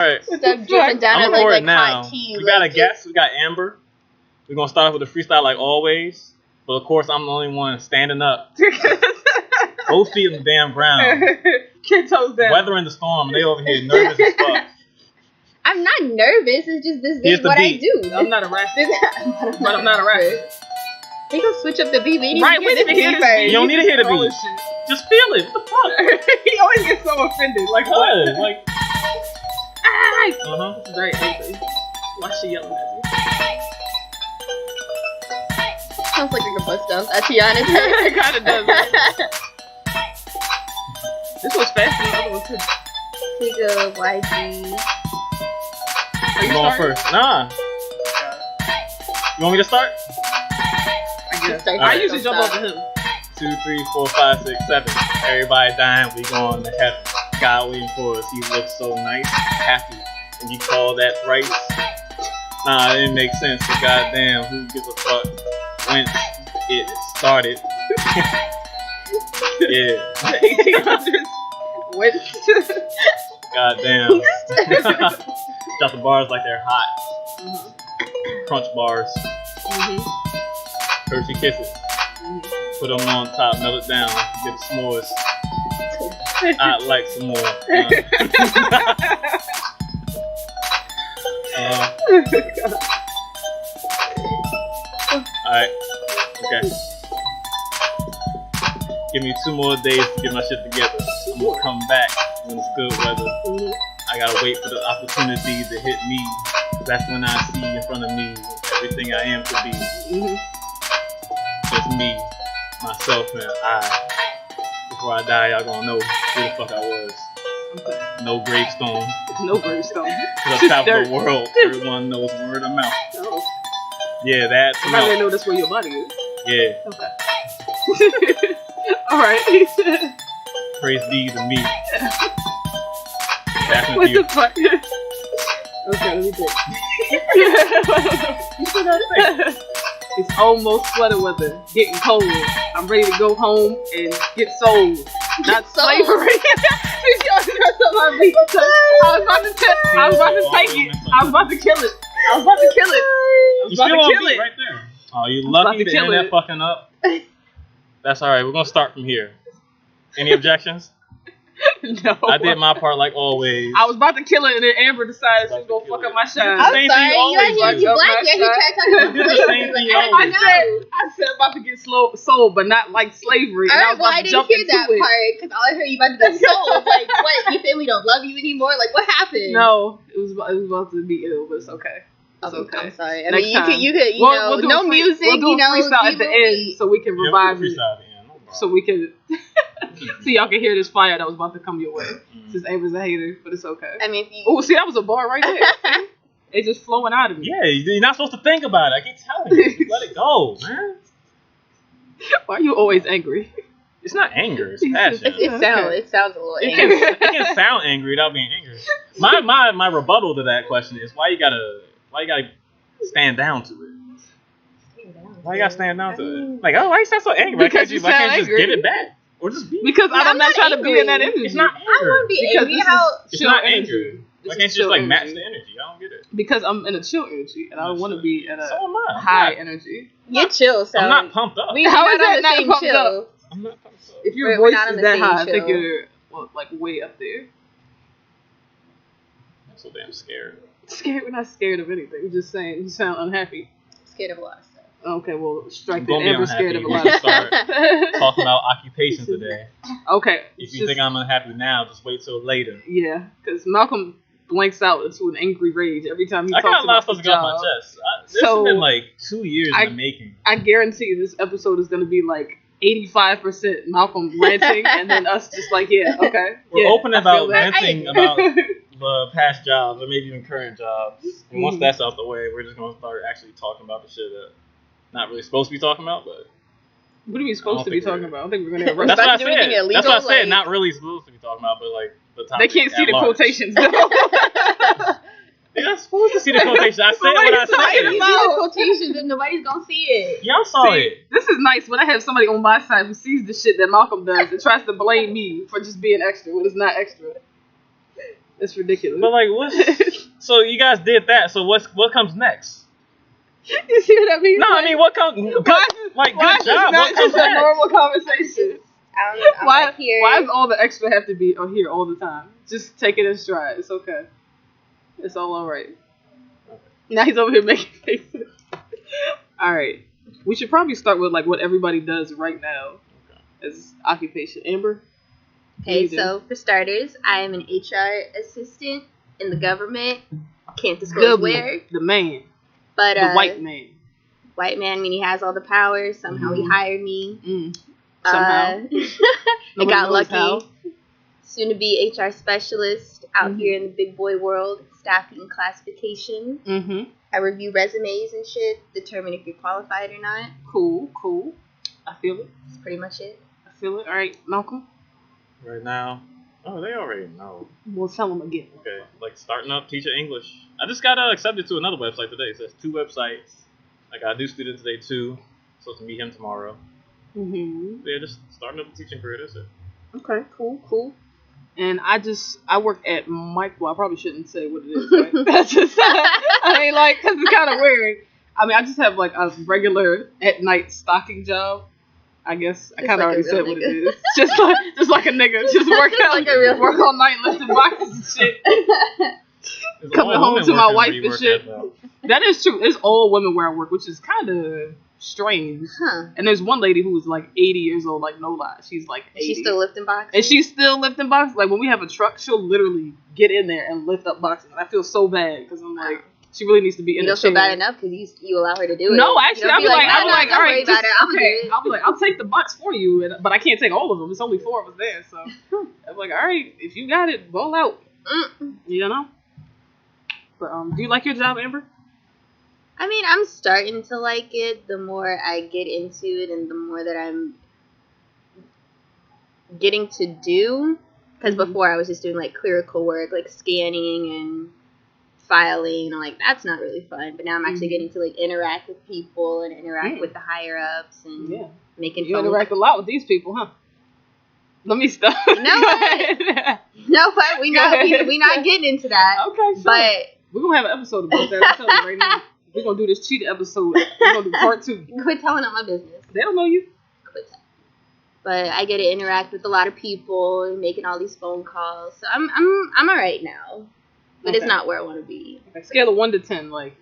Alright. Stop dripping down I'm it like now. hot tea. We got a guest. We got Amber. We're gonna start off with a freestyle like always. But of course, I'm the only one standing up. Both feet on the damn ground. Kid toes down. Weathering the storm. They over here nervous as fuck. I'm not nervous. It's just this Here's is the what beat. I do. I'm not a rapper. But I'm not a rapper. We gonna switch up the beat. We need Right, to we get need to this hear beat this first. beat. You don't need to hear the All beat. this shit. Just feel it. What the fuck? He always gets so offended. Like, what? What? Like, This is very angry. Why she yelling at me? Sounds like a bust down. To be honest. It kind of does. This was faster than the other one, too. TYGA, YG. Are you going starting? first? Nah. You want me to start? I guess. Start I first, usually don't jump stop. over him. 2, 3, 4, 5, 6, 7. Everybody dying. We going to heaven. God waiting for us. He looks so nice, happy. And you call that thrice? Nah, it didn't make sense. So goddamn, who gives a fuck? Whence it started? Yeah. 1800s. What? Goddamn. Drop the bars like they're hot. Crunch bars. Hershey kisses. Put them on top, melt it down, get the s'mores. I'd like some more. Alright. Okay. Give me 2 more days to get my shit together. I'm gonna come back when it's good weather. I gotta wait for the opportunity to hit me. That's when I see in front of me everything I am to be. Just me, myself, and I. Before I die, y'all gonna know who the fuck I was. Okay. No gravestone. No gravestone. Cause I travel the world. Everyone knows word of mouth. Oh. Yeah, that's I might know that's where your body is. Yeah. Okay. Alright. Praise be to me. What the fuck? Okay, let me think. You still gotta think. It's almost sweater weather, getting cold. I'm ready to go home and get sold. Not slavery. I was about to take it. I was about to kill it. I was about to kill it. I was You about still to on kill beat it. right there. Oh, you about lucky to the kill internet it. fucking up. That's alright, we're gonna start from here. Any objections? No. I did my part like always. I was about to kill it, and then Amber decided she was gonna fuck up my shine. I'm Same thing sorry, you you always ain't do. you black yet. He tried to talk about You do the same slavery. thing Like, you I always don't know. I said about to get sold, but not like slavery. And I was Alright, well, about I to didn't jump hear into that it. part because all I heard you about to get sold. Like, what? Your family don't love you anymore? Like, what happened? No, it was about to be ill, but it's okay. It's okay. I'm sorry. I Next mean, time. you could, We'll do no a music, we'll do a freestyle you at the will end be- so we can Yeah, revive we're it. freestyle at the end, no problem. So we can, so y'all can hear this fire that was about to come your way. Since Amber's a hater, but it's okay. I mean, if you, Oh, see, that was a bar right there. It's just flowing out of me. Yeah, you're not supposed to think about it. I keep telling you. Just let it go, man. Why are you always angry? It's not anger, it's passion. it sounds a little It angry. can sound angry without being angry. My rebuttal to that question is why you gotta stand down to it. Why you gotta stand down to it? Like, oh, why you sound so angry? Because you why can't sound you just angry. give it back? Or just be Because I'm not trying to be in that angry. energy. It's not I anger. want to be Because angry. this How? It's chill not energy. anger. This Why is can't you just chill like match energy. the energy? I don't get it. Because I'm in a chill energy, and I don't want to be in a So am I. high energy. You're chill, so I'm not pumped up. we How are is not that on not the same pumped chill. up? I'm not pumped up. If your We're voice not on is the that same high, I think chill. you're like way up there. I'm so damn scared. Scared? We're not scared of anything. We're just saying you sound unhappy. Scared of a lot of stuff. Okay, well, strike I'm that. gonna be Amber's scared of a lot unhappy. of stuff. Talking about occupation today. Okay. If you think I'm unhappy now, just wait till later. Yeah, because Malcolm blanks out into an angry rage every time he I talks got a lot of about stuff his to get off job. my chest. This So, has been like 2 years in the making. I guarantee this episode is going to be like 85% Malcolm ranting, and then us just like, yeah, okay. We're yeah, open I about feel that. venting about the past jobs or maybe even current jobs. And once that's out the way, we're just gonna start actually talking about the shit that not really supposed to be talking about, but What are we supposed to be talking about? I don't think we're going to We're that's about what to I do anything said. illegal, That's what I said. like- Not really supposed to be talking about, but like the topic. They can't see at the large. quotations, though. They're not supposed to see the quotation. I said what I Why do you said. see the quotations if nobody's gonna see it? Y'all saw See, it. this is nice when I have somebody on my side who sees the shit that Malcolm does and tries to blame me for just being extra when it's not extra. It's ridiculous. But like, so you guys did that. So what comes next? You see what I mean? No, I mean what comes? Like why good job. What comes just a next? normal conversation? I'm Why? here. Why does all the extra have to be on here all the time? Just take it in stride. It's okay. It's all alright. Now he's over here making faces. Alright. We should probably start with like what everybody does right now as occupation. Amber? Okay, so for starters, I am an HR assistant in the government. Can't disclose where. The man. But the white man. White man, I mean, he has all the powers. Somehow he hired me. Somehow. I got lucky. How. Soon to be HR specialist out here in the big boy world, staffing classification. I review resumes and shit, determine if you're qualified or not. Cool. I feel it. That's pretty much it. I feel it. All right, Malcolm. Right now. Oh, they already know. We'll tell them again. Okay, like starting up teaching English. I just got accepted to another website today. It says 2 websites. I got a new student today too. Supposed to meet him tomorrow. Yeah, just starting up a teaching career. That's it. Okay, cool. And I work at Mike. Well, I probably shouldn't say what it is. Right? That's just. I mean, like, cause it's kind of weird. I mean, I just have like a regular at night stocking job. I guess I kind of already said what it is. Just like a nigga, just work like a real work all night lifting boxes and shit. Coming home to my wife and shit. That is true. It's all women where I work, which is kind of strange. And there's one lady who is like 80 years old, like no lie. She's like 80. She's still lifting boxes? And she's still lifting boxes. Like when we have a truck, she'll literally get in there and lift up boxes. And I feel so bad because I'm like, she really needs to be in. You don't feel bad enough because you allow her to do it. No, actually, I'll be like, all right, just, okay. I'll be like, I'll take the box for you, but I can't take all of them. It's only 4 of us there, so I'm like, all right, if you got it, roll out. You know. But do you like your job, Amber? I mean, I'm starting to like it. The more I get into it, and the more that I'm getting to do, because before I was just doing like clerical work, like scanning and filing, and like that's not really fun. But now I'm actually getting to like interact with people and interact with the higher ups and making. You interact a lot with these people, huh? Let me stop. No, but we not getting into that. Okay, sure. But we're gonna have an episode about that. I'm telling you right now. We're gonna do this cheetah episode. We're gonna do part 2. Quit telling them my business. They don't know you. Quit telling. But I get to interact with a lot of people and making all these phone calls. So I'm alright now. But it's not where I want to be. Okay. Scale of 1 to 10, like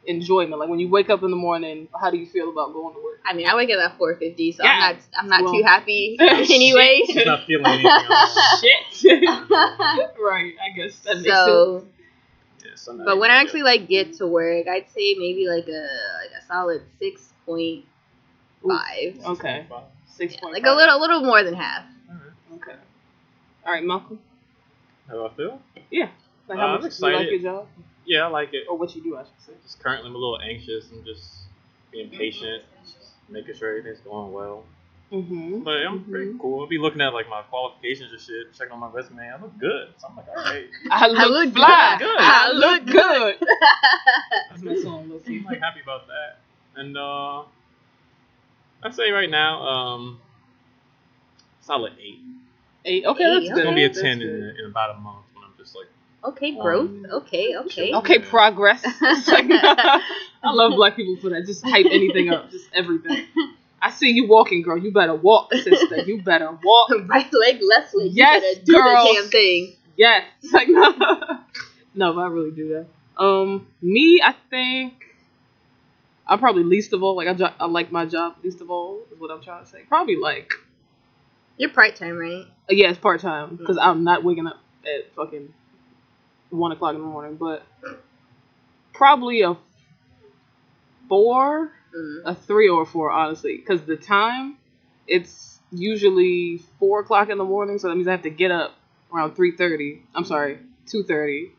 enjoyment. Like when you wake up in the morning, how do you feel about going to work? I mean, I wake up at 4:50, so I'm not too happy anyway. She's not feeling anything. Shit. Right. I guess that makes sense. But when I actually like get to work, I'd say maybe like a solid 6.5. Okay. 6.5. Yeah, like a little more than half. Okay. All right, Malcolm. How do I feel? Yeah. Like how much do you like your job? Yeah, I like it. Or what you do, I should say. Just currently I'm a little anxious. I'm just being patient, making sure everything's going well. But I'm pretty cool. I'll be looking at like my qualifications and shit, checking on my resume. I look good. So I'm like, all right. I look fly. Good. I look good. That's my song. I'm like happy about that. And I'd say right now, solid 8. 8. Okay, that's good. It's gonna be a 10 in about a month when I'm just like. Okay, growth. Okay. Okay, progress. I love black people for that. Just hype anything up. Just everything. I see you walking, girl. You better walk, sister. You better walk. Right leg, left leg. Yes, you better do the damn thing. Yes. Like, no, but I really do that. Me, I think I'm probably least of all. Like I like my job least of all is what I'm trying to say. Probably like. You're part-time, right? Yeah, it's part-time because I'm not waking up at fucking 1 o'clock in the morning, but probably a 4, a 3 or a 4, honestly, because the time, it's usually 4 o'clock in the morning, so that means I have to get up around 3:30. I'm sorry, 2:30.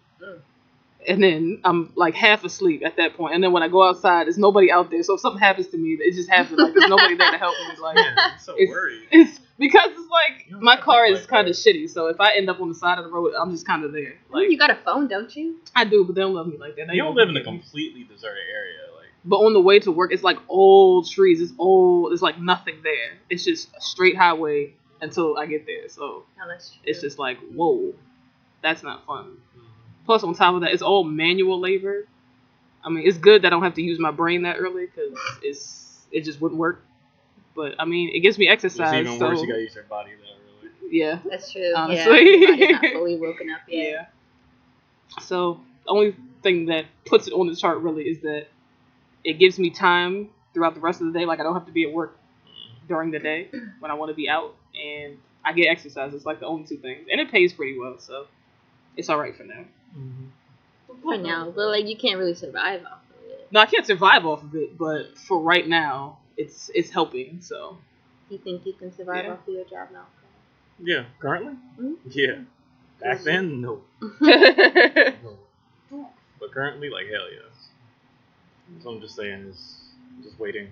And then I'm like half asleep at that point. And then when I go outside, there's nobody out there. So if something happens to me, it just happens. Like there's nobody there to help me. It's like I'm so worried. It's because it's like my car is kind of shitty. So if I end up on the side of the road, I'm just kind of there. Like you got a phone, don't you? I do, but they don't love me like that. You don't live in a completely deserted area, like. But on the way to work, it's like old trees. It's old. There's like nothing there. It's just a straight highway until I get there. So that's true. It's just like whoa. That's not fun. Plus, on top of that, it's all manual labor. I mean, it's good that I don't have to use my brain that early because it just wouldn't work. But I mean, it gives me exercise. It's even worse. You gotta use your body that early. Yeah, that's true. Honestly, your body's not fully woken up yet. Yeah. So the only thing that puts it on the chart really is that it gives me time throughout the rest of the day. Like I don't have to be at work during the day when I want to be out, and I get exercise. It's like the only two things, and it pays pretty well, so it's all right for now. For now, but like you can't really survive off of it. No, I can't survive off of it, but for right now, it's helping. So. You think you can survive off of your job now? Yeah, currently. Yeah. Back then, no. No. But currently, like hell yes. So I'm just saying is just waiting.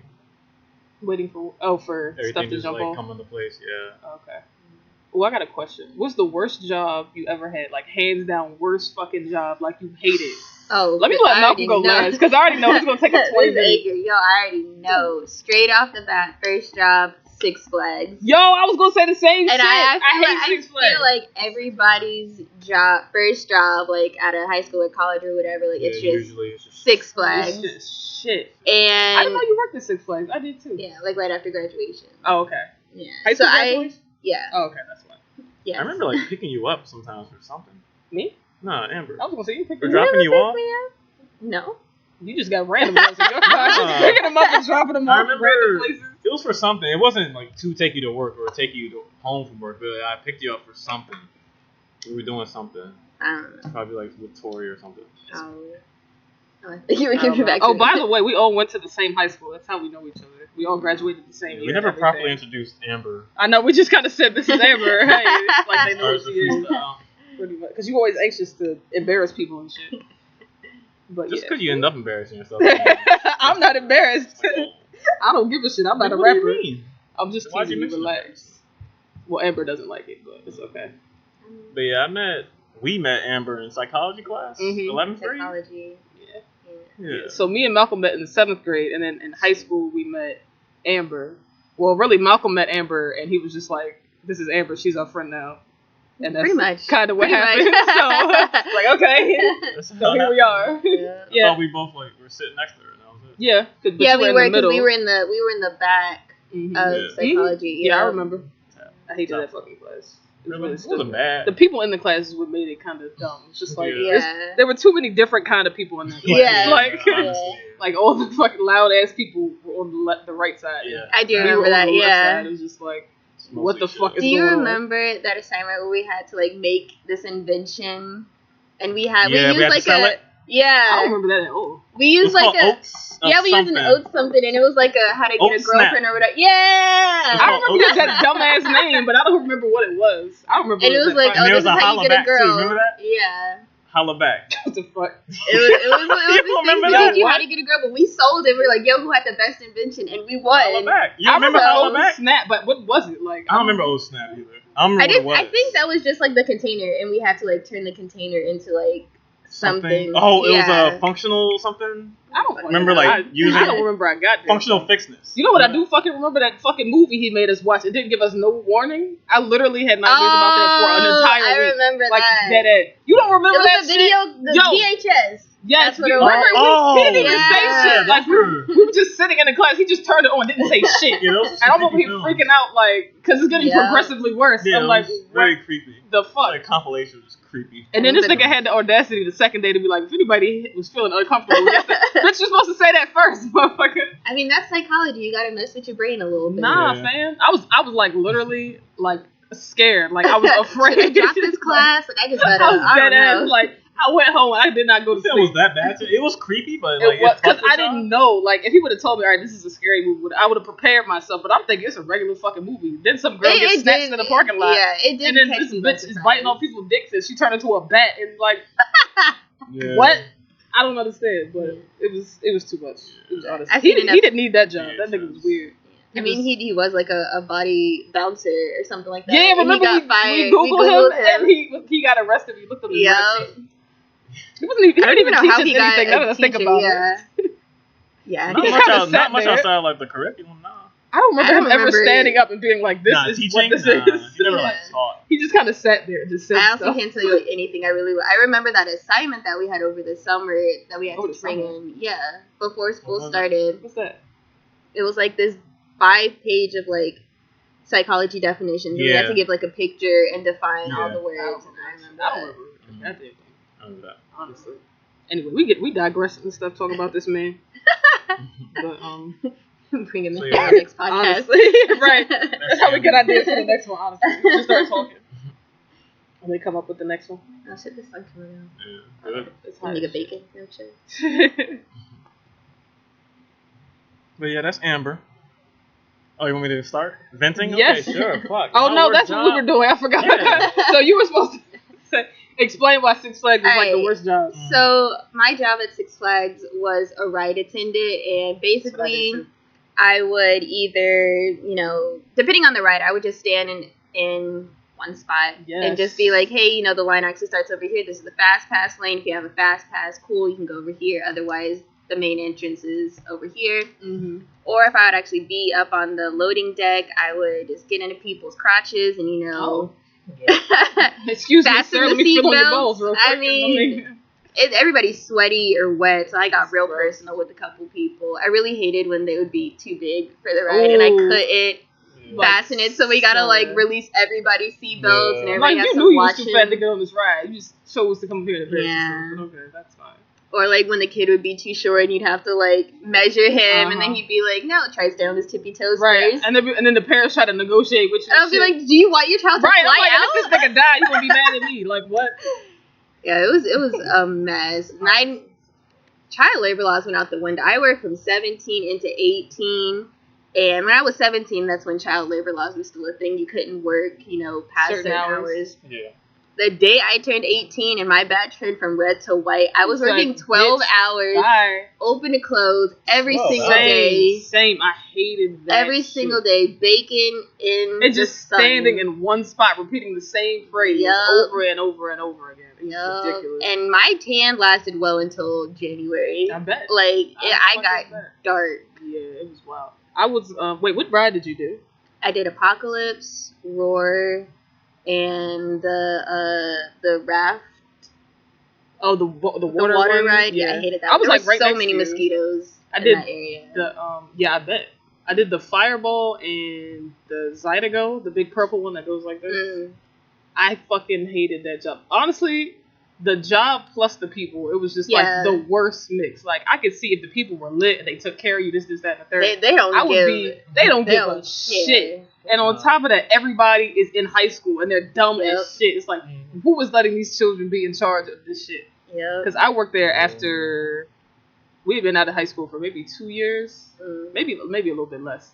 Waiting for everything stuff to just jump like off. come into place. Yeah. Okay. Well, I got a question. What's the worst job you ever had? Like hands down, worst fucking job. Like you hated. Oh, let me let Malcolm go last because I already know it's gonna take a 20 minutes. Yo, I already know. Straight off the bat, first job, Six Flags. Yo, I was gonna say the same shit. I hate Six Flags. I feel like everybody's first job, like out of high school or college or whatever, like it's just Six Flags. It's just shit. And I didn't know you worked at Six Flags. I did too. Yeah, like right after graduation. Oh, okay. Yeah. High school graduation? Yeah. Oh, okay, that's fine. Yeah. I remember like picking you up sometimes or something. Me? No, Amber. I was gonna say you picked me up. Dropping you off? No. You just got random ones in your car. Just picking them up and dropping them off in random places. It was for something. It wasn't like to take you to work or take you home from work. But I picked you up for something. We were doing something. I don't know. Probably like with Tori or something. You were giving back. Oh, by the way, we all went to the same high school. That's how we know each other. We all graduated the same year. We never properly introduced Amber. I know. We just kind of said this is Amber. Hey, like they know who she is. Pretty much, because you're always anxious to embarrass people and shit. But just because you end up embarrassing yourself. I'm not embarrassed. I don't give a shit. I'm not a rapper. I'm just teasing you. Relax. Well, Amber doesn't like it, but it's okay. But yeah, we met Amber in psychology class. 11th grade. Psychology. Yeah. So me and Malcolm met in the 7th grade, and then in high school we met Amber. Well, really, Malcolm met Amber, and he was just like, "This is Amber. She's our friend now." And that's pretty much kind of what happened. So, like, okay, so here we are. Yeah. I thought we both were sitting next to her. And that was it. Yeah. Yeah, we were because we were in the back of psychology. Yeah, I remember. I hated that fucking class. It wasn't bad. The people in the classes would made it kind of dumb. It's just like there were too many different kind of people in that class. Yeah, like all the fucking loud ass people were on the right side. Yeah, I do remember that. Yeah, it was just like, what the fuck is going on? Do you remember that assignment where we had to like make this invention, and we used like a I don't remember that at all. We used like a we used an oat something, and it was like a how to get a girlfriend or whatever. Yeah, I remember that dumbass name, but I don't remember what it was. I don't remember. And it was like, this is how you get a girl. Too. Remember that? Yeah. Holla back. What the fuck? It was this thing to teach you how to get a girl, but we sold it. We were like, yo, who had the best invention? And we won. Holla back. You remember Holla back? Snap, but what was it like? I don't remember old Snap either. I don't remember what it was. I think that was just like the container, and we had to like turn the container into like something. Oh, it was a functional something. I don't remember using. I don't remember. I got there. Functional fixedness. You know what I do fucking remember? That fucking movie he made us watch. It didn't give us no warning. I literally had nightmares about that for an entire week. I remember like, that. Dead end. You don't remember that shit? VHS. Yes, that's what it was. He didn't even say shit. Like we were just sitting in the class. He just turned it on, didn't say shit. And I remember him freaking out, like, because it's getting progressively worse. Yeah, I'm like, very creepy. The fuck? Like compilation was creepy. And then this nigga had the audacity the second day to be like, if anybody was feeling uncomfortable, bitch, you're supposed to say that first, motherfucker. I mean, that's psychology. You gotta mess with your brain a little bit. Nah, fam. I was like literally like scared. Like I was afraid. Should I drop this class? Like I just gotta. I don't know. Like I went home and I did not go to sleep. It was that bad. It was creepy, but like because I didn't know. Like if he would have told me, all right, this is a scary movie, I would have prepared myself. But I'm thinking it's a regular fucking movie. Then some girl gets snatched in the parking lot. Yeah, it did. And then this bitch is biting on people's dicks and she turned into a bat and like, what? I don't understand, but it was too much. It was honest. He didn't need that job. That nigga was weird. I mean, he was like a body bouncer or something like that. Yeah, remember he got fired. We Googled him and he got arrested. We looked at his record. He wasn't even. He didn't even teach us anything. Now that I think about it. Yeah. Not much outside like the curriculum. Nah. I don't remember him ever remember standing up and being like, "This is teaching? what this Nah, is." he never Yeah. like taught. He just kind of sat there and just said I also stuff. can't tell you like anything I remember that assignment that we had over the summer that we had Oh, to the bring summer. in. Yeah, before school was it? started. What's that? It was like this 5-page of like psychology definitions. And we had Yeah. to give like a picture and define all Yeah. the words. And I remember I don't that. remember that damn thing, I remember that. honestly. Anyway, we digress and stuff talking about this man. But Bring him So, in yeah. for the next podcast. honestly, right? That's how we get ideas for the next one. Honestly, we just start talking and they come up with the next one. Oh shit, this sun coming out. Yeah, good. It's I'm hot. gonna get bacon. No shit. But yeah, that's Amber. Oh, you want me to start venting? Yes. Okay, sure. Fuck. Oh no, Our that's what we were job- doing. I forgot. Yeah. So you were supposed to say, explain why Six Flags is like the Alright. worst job. So my job at Six Flags was a ride attendant, and basically I would either, depending on the ride, I would just stand in one spot and just be like, hey, the line actually starts over here. This is the fast pass lane. If you have a fast pass, cool, you can go over here. Otherwise, the main entrance is over here. Mm-hmm. Or if I would actually be up on the loading deck, I would just get into people's crotches and, Oh. Excuse me, Fasten sir. the Let me feel on your seatbelts. balls real quick. I mean, everybody's sweaty or wet, so I got real personal with a couple people. I really hated when they would be too big for the ride, and I Ooh. couldn't fasten it, so we gotta release everybody's seatbelts, and Yeah. everybody like has you to knew you was watch too fat to him. get on this ride. You just chose to come here to Paris. Yeah. But okay, that's fine. Or like when the kid would be too short, and you'd have to like measure him, and then he'd be like, "No, tries down his tippy toes first." And then the parents try to negotiate with you. And I'll be like, "Do you want your child to right, fly I'm like, out?" if this nigga die, you gonna be mad at me? Like what? Yeah, it was a mess. Child labor laws went out the window. I worked from 17 into 18, and when I was 17, that's when child labor laws was still a thing. You couldn't work, past certain hours. Yeah. The day I turned 18 and my badge turned from red to white, I was It's working like, 12 bitch, hours, Bye. open to close, every 12 single hours. day. Same. I hated that. Every shit. single day, bacon in And the just sun. standing in one spot, repeating the same phrase Yup. over and over and over again. It was Yup. ridiculous. And my tan lasted well until January. I bet. Like, I fucking got bet. dark. Yeah, it was wild. I was. Wait, what ride did you do? I did Apocalypse, Roar, and the raft. Oh, the The water water one? ride. Yeah, I hated that. I was There like were right so next many to you. mosquitoes I in did that area. I bet. I did the Fireball and the Zydeco, the big purple one that goes like this. Mm. I fucking hated that job. Honestly, the job plus the people, it was just Yeah. like the worst mix. Like I could see if the people were lit and they took care of you, this, that, and the third. They don't I would give. be. They don't give a care. shit. And on top of that, everybody is in high school and they're dumb Yep. as shit. It's like, who was letting these children be in charge of this shit? Yeah. Because I worked there after we had been out of high school for maybe 2 years, Mm. maybe a little bit less.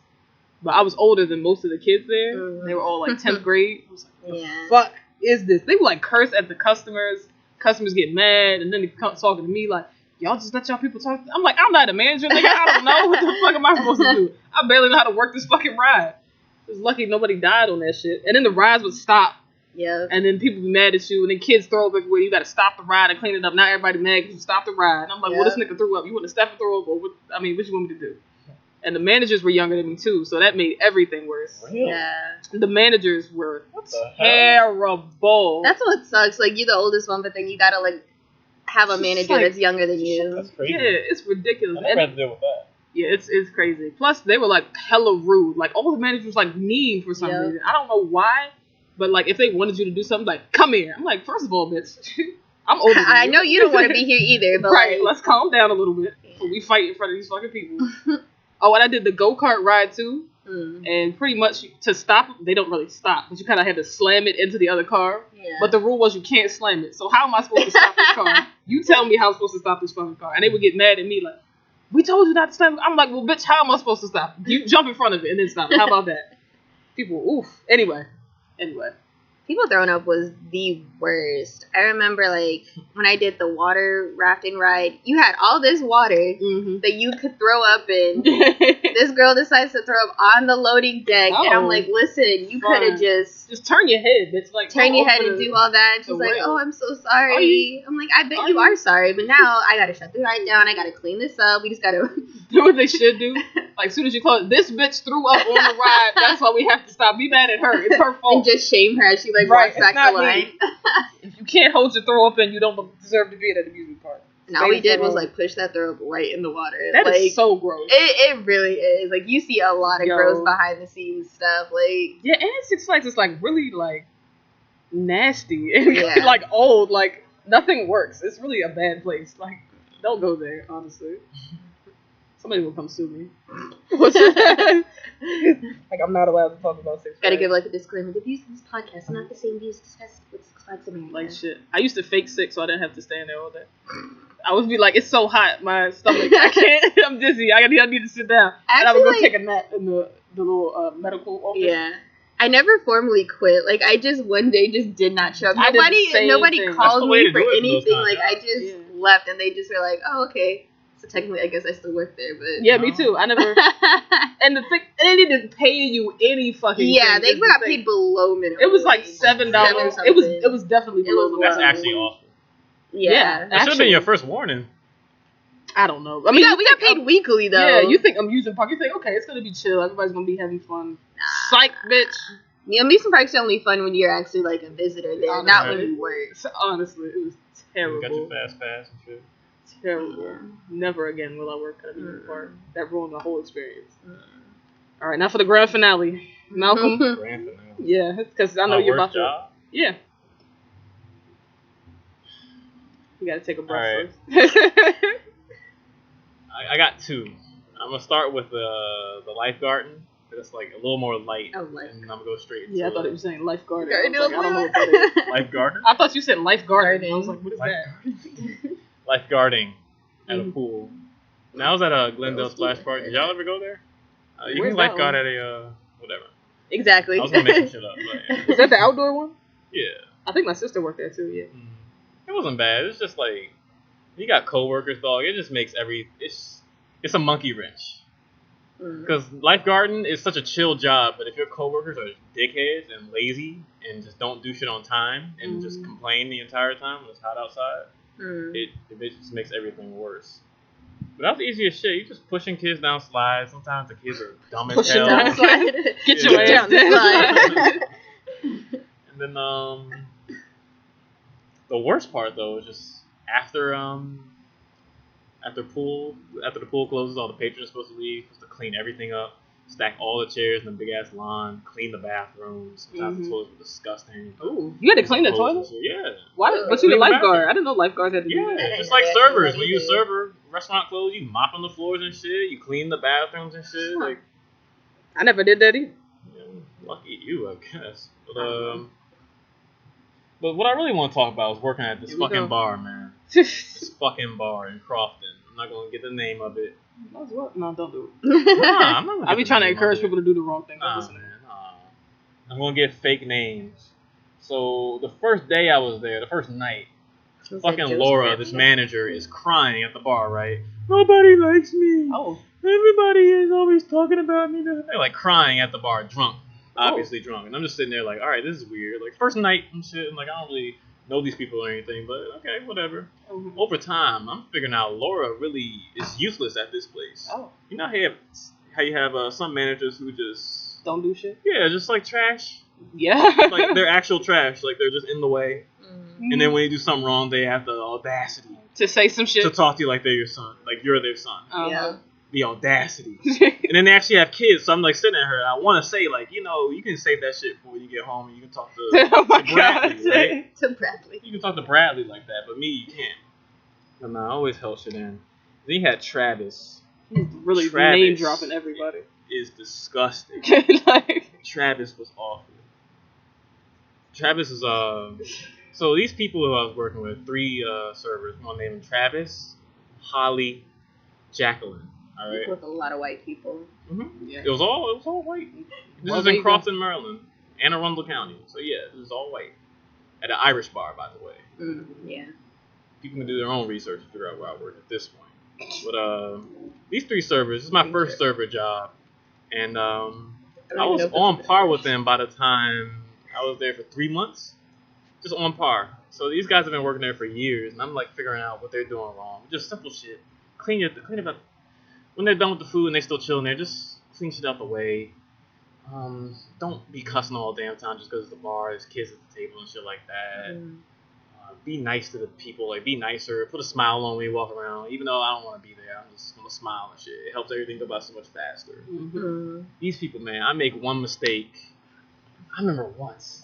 But I was older than most of the kids there. Mhm. They were all like 10th grade. I was like, Yeah. fuck is this? They would like curse at the customers. Customers get mad, and then they come talking to me like, y'all just let y'all people talk. I'm like, I'm not a manager, nigga. I don't know. What the fuck am I supposed to do? I barely know how to work this fucking ride. It was lucky nobody died on that shit. And then the rides would stop, Yeah. and then people be mad at you, and then kids throw up everywhere. You got to stop the ride and clean it up. Now everybody mad because you stopped the ride. And I'm like, well, this nigga threw up. You want to step and throw up, or what? I mean, what you want me to do? And the managers were younger than me too, so that made everything worse. Really? Yeah. The managers were the hell? terrible. That's what sucks. Like, you're the oldest one, but then you gotta, like, have a It's manager like- that's younger than you. That's crazy. Yeah, it's ridiculous. I never had to deal with that. Yeah, it's crazy. Plus, they were like hella rude. Like all the managers was like mean for some Yeah. reason. I don't know why, but like if they wanted you to do something, like come here. I'm like, first of all, bitch, I'm older. Than I you. know you don't want to be here either, but right. like, Let's calm down a little bit before we fight in front of these fucking people. Oh, and I did the go-kart ride too. And pretty much to stop them, they don't really stop, but you kind of had to slam it into the other car. Yeah. But the rule was you can't slam it. So how am I supposed to stop this car? You tell me how I'm supposed to stop this fucking car. And they would get mad at me like, we told you not to slam it. I'm like, well, bitch, how am I supposed to stop it? You jump in front of it and then stop it. How about that? People, oof. Anyway. people throwing up was the worst. I remember, like, when I did the water rafting ride, you had all this water that you could throw up in. This girl decides to throw up on the loading deck, and I'm like, listen, you could have just turn your head. It's like turn your head and do all that. And she's like, whale. oh, I'm so sorry. I'm like, I bet you are sorry, but now I gotta shut the ride down. I gotta clean this up. We just gotta Do what they should do. Like, as soon as you close, this bitch threw up on the ride. That's why we have to stop. Be mad at her. It's her fault. And just shame her as she like Right, walks back it's the not line. me. If you can't hold your throw up in, you don't deserve to be at an amusement park. And all we did was like push that throw up right in the water. That like, is so gross. It really is. Like, you see a lot of Yo. gross behind the scenes stuff. Like, Yeah, and Six Flags is like really like nasty and Yeah. like old. Like nothing works. It's really a bad place. Like, don't go there, honestly. Somebody will come sue me. Like, I'm not allowed to talk about Six Flags. gotta give like a disclaimer. The views of this podcast are not the same views discussed with Six Flags America. Like shit. I used to fake sick so I didn't have to stand there all day. I would be like, it's so hot, my stomach. I can't. I'm dizzy. I need to sit down. And I would go take a nap in the little medical office. Yeah. I never formally quit. Like, I just one day just did not show up. I did the same Nobody thing. That's called the way me to for do it anything. those Like, I times. just left, and they just were like, "Oh, okay." So technically, I guess I still work there, but Yeah, me too. I never. And the thing, they didn't pay you any fucking. yeah, thing. they got paid below minimum. It was like wage. $7. $7 It was something. definitely below the That's minimum actually wage. awful. Yeah. That should have been your first warning. I don't know. I We mean, got paid weekly though. Yeah, you think amusement park? You think okay, it's gonna be chill. Everybody's gonna be having fun. Psych, bitch. Yeah, amusement parks are only fun when you're actually like a visitor there, not when you work. Honestly, it was You got terrible. your fast pass and shit. Terrible. Yeah. Never again will I work at an amusement park. That ruined the whole experience. All right, now for the grand finale, Malcolm. Grand finale. Yeah, because I know My you're worst about job? to. Yeah. You gotta take a breath All right. first. I got two. I'm gonna start with the lifeguarding. It's like a little more light, Oh, lifeguard. and I'm gonna go straight into Yeah, I thought it was saying lifeguard. I Garden. was like, I don't know what that is. lifeguarding. I thought you said lifeguard. I was like, what is that? Lifeguarding at a Mhm. pool. Now I was at a Glendale Splash Park. Did y'all ever go there? You Where's can that lifeguard one? at a whatever. Exactly. I was gonna make some shit up, but Is that the outdoor one? yeah. I think my sister worked there too. Yeah. It wasn't bad. It's just like you got coworkers, dog. It just makes it's a monkey wrench. Because lifeguarding is such a chill job, but if your coworkers are dickheads and lazy and just don't do shit on time and just complain the entire time when it's hot outside, it just makes everything worse. But that's the easiest shit. You just pushing kids down slides. Sometimes the kids are dumb as Pushing hell. down slides. Get your Yeah. ass down. And then the worst part though is just after the pool closes, all the patrons are supposed to leave, supposed to clean everything up, stack all the chairs in the big ass lawn, clean the bathrooms. Sometimes the toilets were disgusting. Ooh, you had to clean the toilet? Yeah. Why? But you Clean the the lifeguard. bathroom. I didn't know lifeguards had to do Yeah, that. just know like that. servers. Nobody When you did. server, restaurant clothes, you mopping the floors and shit. You clean the bathrooms and shit. Huh. Like, I never did that either. yeah, lucky you, I guess. But what I really want to talk about is working at this Here we fucking go. bar, man. This fucking bar in Crofton. I'm not gonna get the name of it. No, don't do it. Nah, I'm not gonna I get be the trying to name of encourage it. people to do the wrong thing. Don't Nah, listen. man, nah. I'm gonna get fake names. So the first day I was there, the first night, fucking Laura, this manager, is crying at the bar, right? Nobody likes me. Oh, Everybody is always talking about me. They're like crying at the bar, drunk, obviously drunk. And I'm just sitting there like, all right, this is weird. Like first night and shit, and like I don't really know these people or anything, but okay, whatever. Over time, I'm figuring out Laura really is useless at this place. oh, You know how you have some managers who just don't do shit. just like trash, Yeah. like they're actual trash, like they're just in the way. And then when you do something wrong, they have the audacity to say some shit. to talk to you like they're your son, like you're their son. Yeah. The audacity. And then they actually have kids, so I'm like sitting at her, and I want to say like, you can save that shit for when you get home, and you can talk to, Oh my to Bradley, God. right? To Bradley. You can talk to Bradley like that, but me, you can't. And I always held shit in. Then you had Travis. Really Travis name dropping everybody. Is disgusting. Like, Travis was awful. Travis is so these people who I was working with, 3 servers, I'm gonna name them Travis, Holly, Jacqueline. All right. With a lot of white people. yeah. It was all white. This Well, is there in you go. Crofton, Maryland, Anne Arundel County. So yeah, this is all white. At an Irish bar, by the way. Yeah. People can do their own research to figure out where I work at this point. But these 3 servers, this is my first server job, and I was on par with them by the time I was there for 3 months, just on par. So these guys have been working there for years, and I'm like figuring out what they're doing wrong. Just simple shit. Clean when they're done with the food and they still chilling there, just clean shit out the way. Don't be cussing all the damn time just because it's the bar, there's kids at the table and shit like that. Be nice to the people, like be nicer, put a smile on when you walk around. Even though I don't want to be there, I'm just gonna smile and shit. It helps everything go by so much faster. These people, man, I make one mistake. I remember once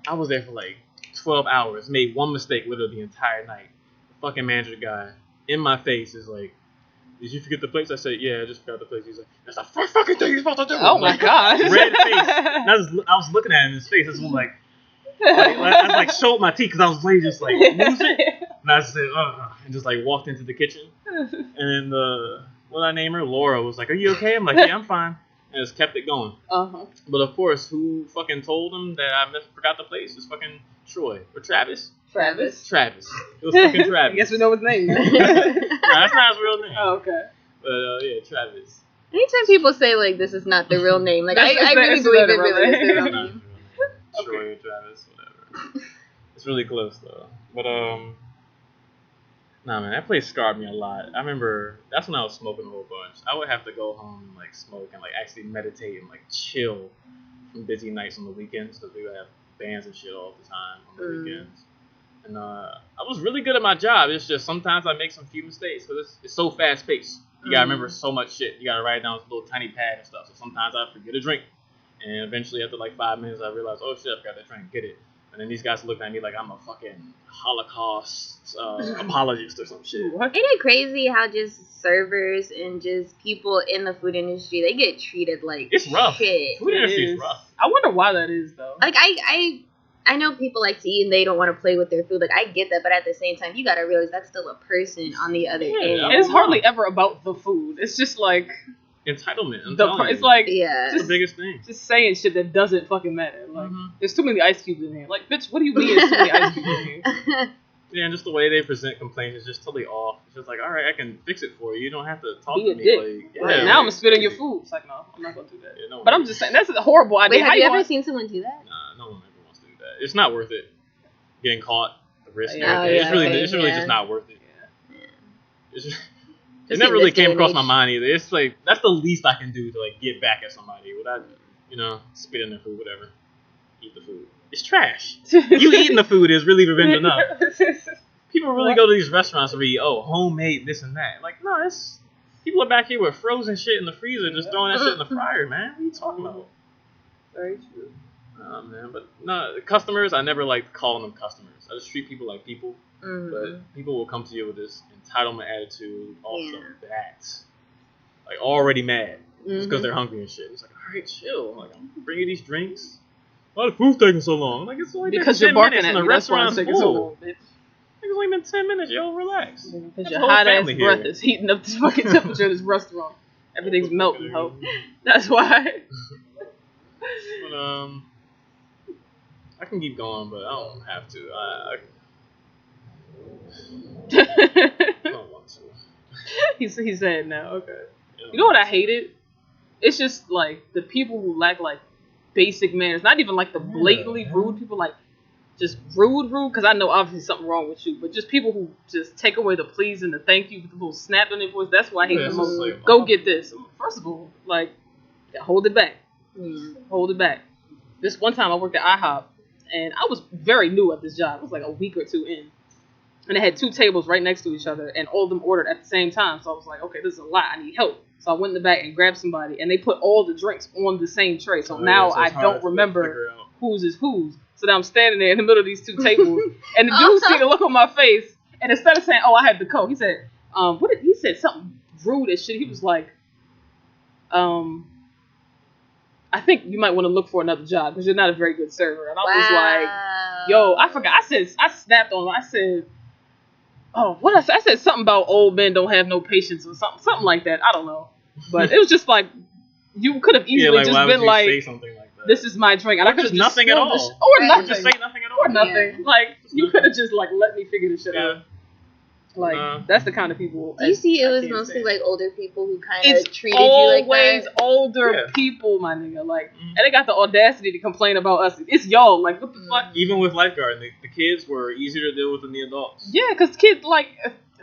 I was there for like 12 hours, made one mistake literally the entire night. The fucking manager guy in my face is like, "Did you forget the plates?" I said, "Yeah, I just forgot the plates." He's like, "That's the first fucking thing you're supposed to do." Oh my god. Red face. And I was looking at him in his face. I was like I like showed my teeth because I was ready to just like lose it. And I said, and just like walked into the kitchen. And then what did I name her? Laura was like, "Are you okay?" I'm like, "Yeah, I'm fine." And just kept it going. But of course, who fucking told him that I forgot the place? It's fucking Troy or Travis. Travis. It was fucking Travis. I guess we know his name. Nah, that's not his real name. Oh, okay. But yeah, Travis. Anytime people say like this is not the real name, like I really believe it really is the real name. Troy or Travis, whatever. It's really close though. But nah, man, that place scarred me a lot. I remember that's when I was smoking a whole bunch. I would have to go home and like smoke and like actually meditate and like chill from busy nights on the weekends because we would have bands and shit all the time on the weekends. And I was really good at my job. It's just sometimes I make some few mistakes because it's so fast paced. You gotta remember so much shit. You gotta write it down with a little tiny pad and stuff. So sometimes I forget a drink, and eventually after like 5 minutes, I realize, oh shit, I forgot that drink. Get it. And then these guys look at me like I'm a fucking Holocaust apologist or some shit. Isn't it crazy how just servers and just people in the food industry, they get treated like it's rough. shit. Food industry is rough. I wonder why that is though. Like I know people like to eat and they don't want to play with their food. Like I get that, but at the same time, you gotta realize that's still a person on the other end. And it's hardly ever about the food. It's just like entitlement. It's like it's the biggest thing. Just saying shit that doesn't fucking matter. Like there's too many ice cubes in here. Like bitch, what do you mean there's too many ice cubes in here? Yeah, and just the way they present complaints is just totally off. It's just like, all right, I can fix it for you. You don't have to talk to me. Like, yeah, right, now I'm gonna spit in your food. It's like, no, I'm not gonna do that. Yeah, no but I'm just saying that's a horrible idea. Wait, have you ever seen someone do that? Nah, no one ever wants to do that. It's not worth it. Getting caught, the risk. It's really just not worth it. Yeah. It never really came across my mind either. It's like that's the least I can do to like get back at somebody without, spit in their food, whatever. Eat the food. It's trash. You eating the food is really revenge enough. People really go to these restaurants to be homemade this and that. Like no, people are back here with frozen shit in the freezer, just throwing that shit in the fryer, man. What are you talking about? Very true. Oh man, but no, the customers, I never liked calling them customers. I just treat people like people. But people will come to you with this entitlement attitude off the bat. Like already mad. Just because they're hungry and shit. It's like, alright, chill. Like, I'm gonna bring you these drinks. Why the food's taking so long? Like, it's only been 10 minutes and the restaurant's full. It's only been 10 minutes, yo, relax. Because your hot ass breath is heating up the fucking temperature of this restaurant. Everything's melting, ho. That's why. But, I can keep going, but I don't have to. I don't want to. He said no. Okay. Yeah. You know what I hated? It's just like the people who lack like basic manners. Not even like the blatantly rude people, like just rude. Because I know obviously something wrong with you, but just people who just take away the please and the thank you with the little snap in their voice. That's why I hate the most. Like, go get this. First of all, like hold it back. Hold it back. This one time I worked at IHOP and I was very new at this job. It was like a week or two in. And they had 2 tables right next to each other, and all of them ordered at the same time. So I was like, okay, this is a lot. I need help. So I went in the back and grabbed somebody, and they put all the drinks on the same tray. So now I don't remember whose is whose. So now I'm standing there in the middle of these 2 tables, and the dude see the look on my face, and instead of saying, oh, I had the coke, he said, he said something rude as shit. He was like, I think you might want to look for another job because you're not a very good server. And I was like, yo, I forgot. I snapped on him. I said, oh, what I said? I said something about old men don't have no patience or something like that. I don't know. But it was just like, you could have easily just been like, say something like that? This is my drink. And I could have nothing at all. Or nothing. Just say nothing at all. Or nothing. Yeah. Like, you could have just like let me figure this shit out. Like, that's the kind of people. Do you see it was mostly like older people who kind of treated you like that? It's always older people, my nigga. Like, and they got the audacity to complain about us. It's y'all. Like, what the fuck? Even with lifeguard, the kids were easier to deal with than the adults. Yeah, because kids, like,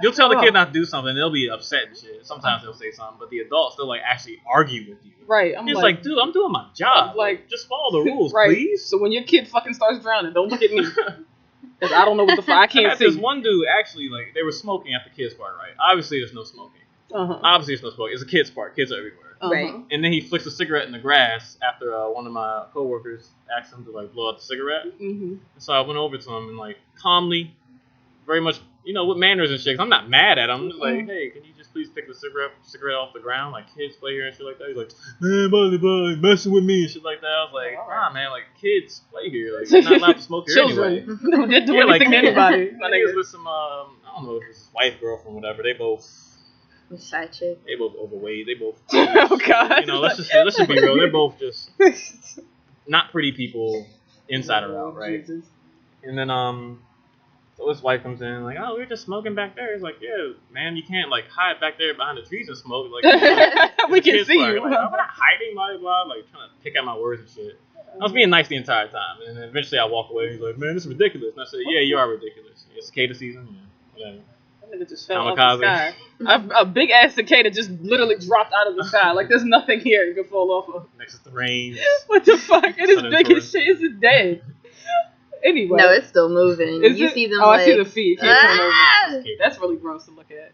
You'll tell the kid not to do something, they'll be upset and shit. Sometimes they'll say something, but the adults, they'll like actually argue with you. Right. He's like, dude, I'm doing my job. Like, just follow the rules, please. So when your kid fucking starts drowning, don't look at me. Because I don't know what the fuck, I can't see. This one dude, actually, like, they were smoking at the kids' park, right? Obviously, there's no smoking. Obviously, there's no smoking. It's a kids' park. Kids are everywhere. Right. And then he flicks a cigarette in the grass after one of my coworkers asked him to, like, blow out the cigarette. And so I went over to him and, like, calmly, very much, you know, with manners and shit. 'Cause I'm not mad at him. I'm just like, hey, can you just please pick the cigarette off the ground? Like, kids play here and shit like that. He's like, man, buddy, messing with me and shit like that. I was like, nah, man, like, kids play here. Like, you're not allowed to smoke here anyway. No, they're doing anything to anybody. My niggas with some, I don't know if it's his wife, girlfriend, whatever. They both. Side chick. They both overweight. They both. Oh God. You know, let's just be real. They're both just not pretty people, inside or out, right? Jesus. And then so his wife comes in like, oh, we were just smoking back there. He's like, yeah, man, you can't like hide back there behind the trees and smoke. Like, we can see you. Like, I'm not hiding, blah blah. Like trying to pick out my words and shit. I was being nice the entire time, and then eventually I walk away. He's like, man, this is ridiculous. And I said, yeah, you are ridiculous. It's cicada season, whatever. Nigga just fell out of the sky. A big ass cicada just literally dropped out of the sky. Like there's nothing here you can fall off of. Next to the rain. What the fuck? It is big as shit. Is it dead? Anyway. No, it's still moving. You see them? Oh, like, I see the feet. That's really gross to look at.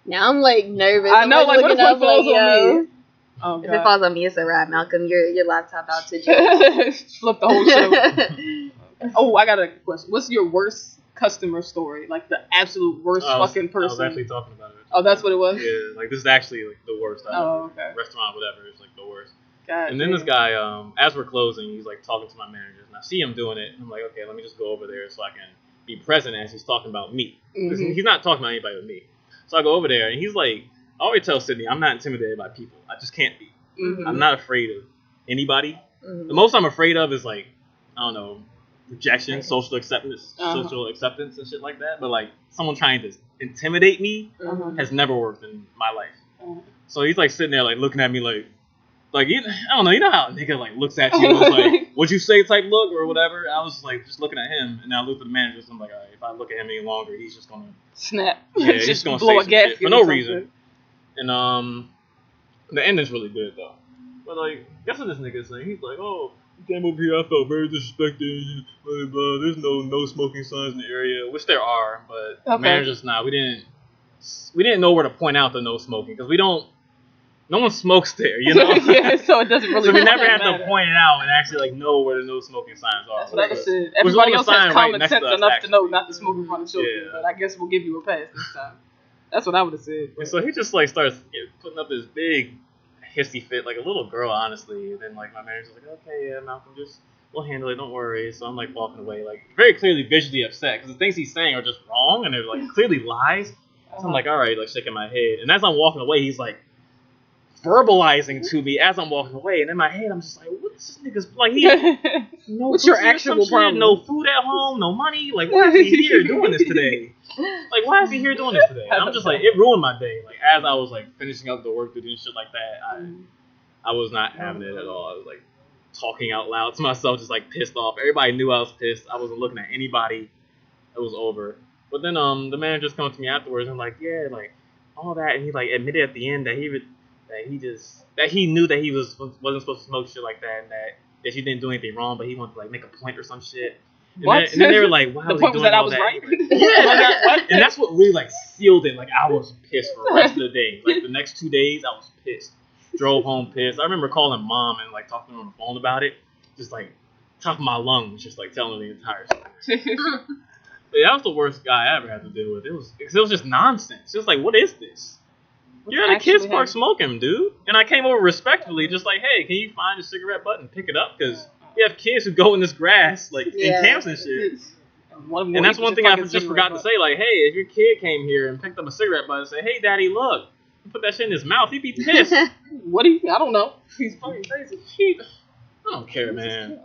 Now I'm like nervous. I know, like what if it falls on me? Oh, if it falls on me, it's a wrap, Malcolm. Your laptop out to jail. Flip the whole show. Oh, I got a question. What's your worst customer story? Like the absolute worst fucking person. I was actually talking about it. Oh, that's what it was? Yeah, like this is actually like the worst. Okay. Restaurant, whatever, it's like the worst. God, and then this guy, as we're closing, he's like talking to my managers, and I see him doing it, and I'm like, okay, let me just go over there so I can be present as he's talking about me. He's not talking about anybody but me. So I go over there, and he's like, I always tell Sydney, I'm not intimidated by people. I just can't be. I'm not afraid of anybody. The most I'm afraid of is like, I don't know, rejection, social acceptance and shit like that. But like someone trying to intimidate me has never worked in my life. So he's like sitting there like looking at me like I don't know, you know how a nigga like looks at you and was like, what'd you say type look or whatever. I was like just looking at him, and I looked at the manager, and I'm like, all right, if I look at him any longer, he's just gonna snap. Yeah, he's just gonna blow a gasket for no reason. And the ending's really good though. But like, guess what this nigga's saying? He's like, oh, you came over here, I felt very disrespected, blah, blah. There's no smoking signs in the area, which there are, but the manager's not. We didn't know where to point out the no smoking, because no one smokes there, you know? Yeah, so it doesn't really so we never have to point it out and actually like know where the no smoking signs are. That's what I said. Everybody else has common sense enough to know not to smoke in front of children, but I guess we'll give you a pass this time. That's what I would have said. And so he just like starts putting up this big hissy fit, like a little girl, honestly. And then like my manager's like, okay, yeah, Malcolm, we'll handle it, don't worry. So I'm like walking away, like very clearly visually upset, because the things he's saying are just wrong and they're like clearly lies. So I'm like, all right, like shaking my head. And as I'm walking away, he's like verbalizing to me as I'm walking away, and in my head I'm just like, what's this nigga's like? What's your actual problem? No food at home, no money. Like, why is he here doing this today? Like, why is he here doing this today? And I'm just like, it ruined my day. Like, as I was like finishing up the work to do shit like that, I was not having it at all. I was like talking out loud to myself, just like pissed off. Everybody knew I was pissed. I wasn't looking at anybody. It was over. But then the manager's coming to me afterwards and like, yeah, like all that, and he like admitted at the end that he knew that he wasn't supposed to smoke shit like that, and that she didn't do anything wrong, but he wanted to like make a point or some shit. And then they were like, "Wow, the point was that I was right." Yeah, and that's what really like sealed it. Like I was pissed for the rest of the day. Like the next 2 days, I was pissed. Drove home pissed. I remember calling mom and like talking to her on the phone about it, just like top of my lungs, just like telling her the entire story. But that was the worst guy I ever had to deal with. It was just nonsense. It was like, what is this? You're at a kids park smoking, dude. And I came over respectfully, just like, hey, can you find a cigarette butt and pick it up? Because we have kids who go in this grass, like, in camps and shit. And that's one thing I just forgot to say. Like, hey, if your kid came here and picked up a cigarette butt and said, hey, daddy, look, you put that shit in his mouth, he'd be pissed. I don't know. He's fucking crazy. I don't care, man.